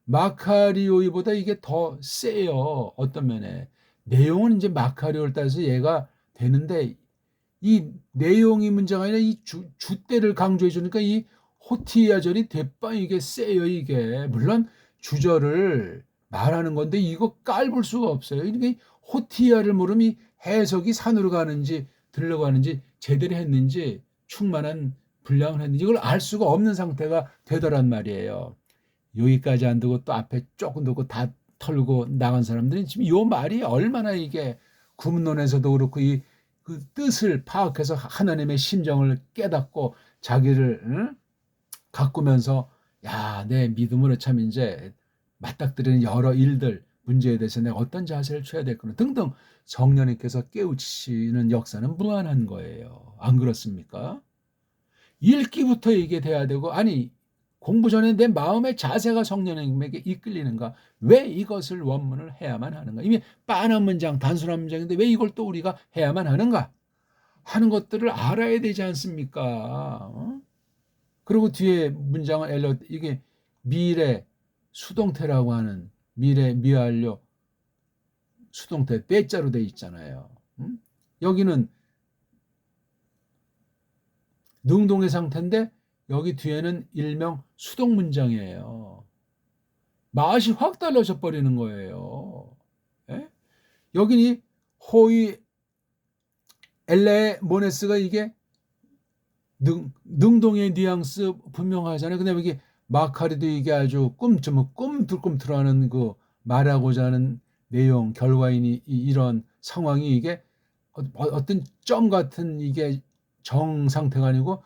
마카리오이보다 이게 더 세요. 어떤 면에 내용은 이제 마카리오를 따라서 얘가 되는데 이 내용이 문제가 아니라 이 주대를 강조해 주니까 이 호티야절이 대빵 이게 세요. 이게 물론 주절을 말하는 건데 이거 깔볼 수가 없어요. 이게 호티야를 모르면 이 해석이 산으로 가는지 들러가는지 제대로 했는지 충만한 분량을 했는지 이걸 알 수가 없는 상태가 되더란 말이에요. 여기까지 안 두고 또 앞에 조금 두고 다 털고 나간 사람들이 지금 이 말이 얼마나 이게 구문론에서도 그렇고 그 뜻을 파악해서 하나님의 심정을 깨닫고 자기를 가꾸면서 야, 내 믿음으로 참 이제 맞닥뜨리는 여러 일들 문제에 대해서 내가 어떤 자세를 취해야 될거나 등등 성령님께서 깨우치시는 역사는 무한한 거예요. 안 그렇습니까? 읽기부터 이게 돼야 되고 아니 공부 전에 내 마음의 자세가 성령님에게 이끌리는가? 왜 이것을 원문을 해야만 하는가? 이미 빤한 문장, 단순한 문장인데 왜 이걸 또 우리가 해야만 하는가? 하는 것들을 알아야 되지 않습니까? 그리고 뒤에 문장은 이게 미래 수동태라고 하는 미래 미완료 수동태 빼자로 돼 있잖아요. 여기는 능동의 상태인데 여기 뒤에는 일명 수동 문장이에요. 맛이 확 달라져 버리는 거예요. 예? 여기는 호이 엘레 모네스가 이게 능동의 뉘앙스 분명하잖아요. 근데 여기 마카리도 이게 아주 꿈틀꿈틀하는 그 말하고자 하는 내용, 결과인이 이런 상황이 이게 어떤 점 같은 이게 정 상태가 아니고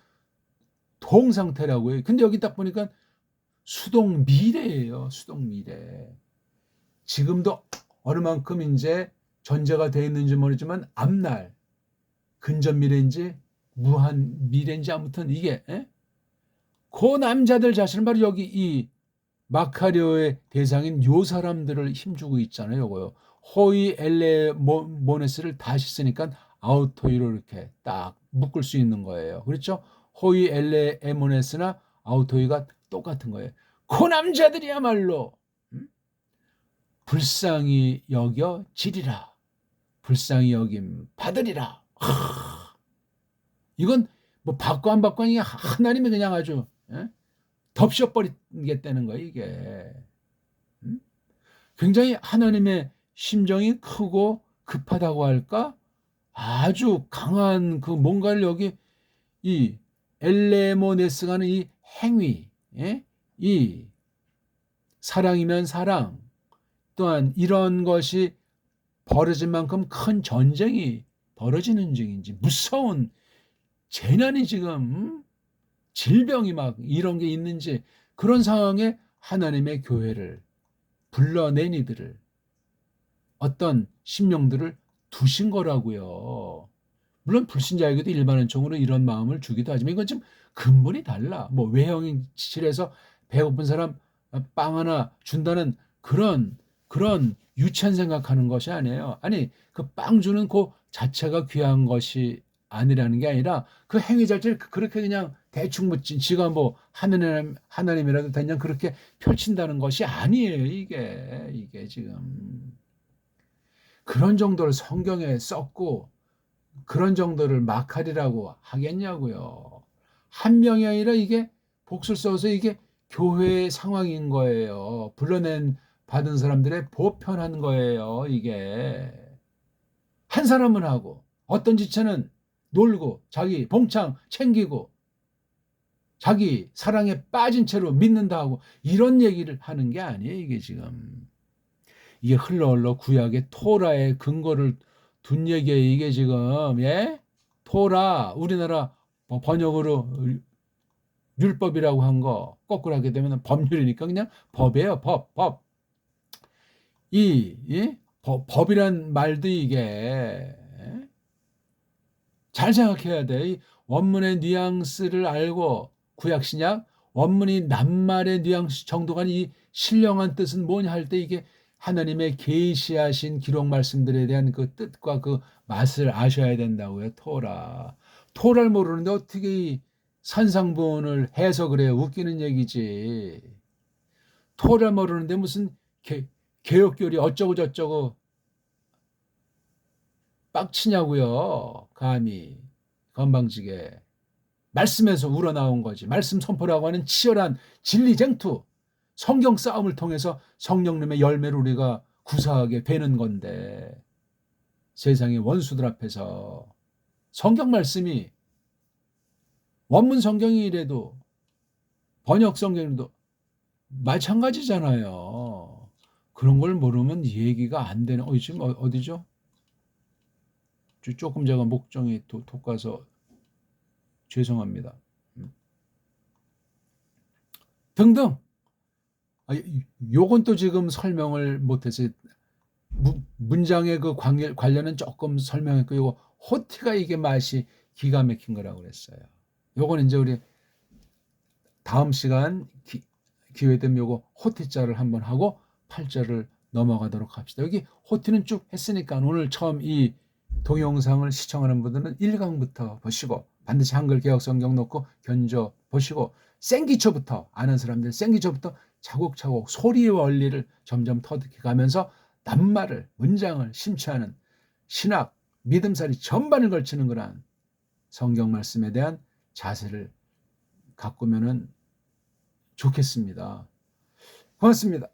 동 상태라고 해요. 근데 여기 딱 보니까 수동 미래예요. 수동 미래. 지금도 어느 만큼 이제 전제가 되어 있는지 모르지만 앞날 근전 미래인지 무한 미래인지 아무튼 이게 그 남자들 자신은 바로 여기 이 마카리오의 대상인 요 사람들을 힘주고 있잖아요. 요거요. 호이 엘레모네스를 다시 쓰니까 아우토이로 이렇게 딱 묶을 수 있는 거예요. 그렇죠? 호이 엘레모네스나 아우토이가 똑같은 거예요. 그 남자들이야말로 불쌍히 여겨 지리라. 불쌍히 여김 받으리라. 이건 뭐 받고 안 받고 아니 하나님이 그냥 아주 덮셔버리겠다는 거예요. 이게 굉장히 하나님의 심정이 크고 급하다고 할까? 아주 강한 그 뭔가를 여기 이 엘레모네스가는 이 행위, 이 사랑이면 사랑, 또한 이런 것이 벌어진 만큼 큰 전쟁이 벌어지는 중인지 무서운 재난이 지금 질병이 막 이런 게 있는지 그런 상황에 하나님의 교회를 불러낸 이들을 어떤 심령들을 두신 거라고요. 물론 불신자에게도 일반은총으로 이런 마음을 주기도 하지만 이건 좀 근본이 달라. 뭐 외형실에서 배고픈 사람 빵 하나 준다는 그런 유치한 생각하는 것이 아니에요. 아니 그 빵 주는 그 자체가 귀한 것이 아니라는 게 아니라 그 행위 자체를 그렇게 그냥 대충 묻진 지가 뭐 하나님이라도 그냥 그렇게 펼친다는 것이 아니에요. 이게 지금 그런 정도를 성경에 썼고 그런 정도를 막하리라고 하겠냐고요. 한 명이 아니라 이게 복수를 써서 이게 교회의 상황인 거예요. 불러낸 받은 사람들의 보편한 거예요. 이게 한 사람은 하고 어떤 지체는 놀고 자기 봉창 챙기고 자기 사랑에 빠진 채로 믿는다 하고 이런 얘기를 하는 게 아니에요. 이게 지금 이게 흘러 구약의 토라의 근거를 둔 얘기예요. 이게 지금 토라 우리나라 번역으로 율법이라고 한 거 거꾸로 하게 되면 법률이니까 그냥 법이에요. 법. 법이란 말도 이게 잘 생각해야 돼. 이 원문의 뉘앙스를 알고 구약 신약 원문이 낱말의 뉘앙스 정도가 이 신령한 뜻은 뭐냐 할 때 이게 하나님의 계시하신 기록 말씀들에 대한 그 뜻과 그 맛을 아셔야 된다고요. 토라를 모르는데 어떻게 이 산상본을 해석을 해요. 웃기는 얘기지. 토라를 모르는데 무슨 개혁교리 어쩌고 저쩌고 빡치냐고요. 감히 건방지게 말씀에서 우러나온 거지. 말씀 선포라고 하는 치열한 진리쟁투 성경 싸움을 통해서 성령님의 열매를 우리가 구사하게 되는 건데 세상의 원수들 앞에서 성경 말씀이 원문 성경이라도 번역 성경이라도 마찬가지잖아요. 그런 걸 모르면 얘기가 안 되는 지금 어디죠? 조금 제가 목정이 돋가서 죄송합니다. 등등. 요건 또 지금 설명을 못해서 문장의 그 관련은 조금 설명했고 요거 호티가 이게 맛이 기가 막힌 거라고 그랬어요. 요거는 이제 우리 다음 시간 기회 되면 요거 호티자를 한번 하고 8절을 넘어가도록 합시다. 여기 호티는 쭉 했으니까 오늘 처음 이 동영상을 시청하는 분들은 1강부터 보시고 반드시 한글 개혁 성경 놓고 견져 보시고 생기초부터 아는 사람들 생기초부터 차곡차곡 소리의 원리를 점점 터득해 가면서 낱말을 문장을 심취하는 신학 믿음살이 전반을 걸치는 그런 성경 말씀에 대한 자세를 가꾸면은 좋겠습니다. 고맙습니다.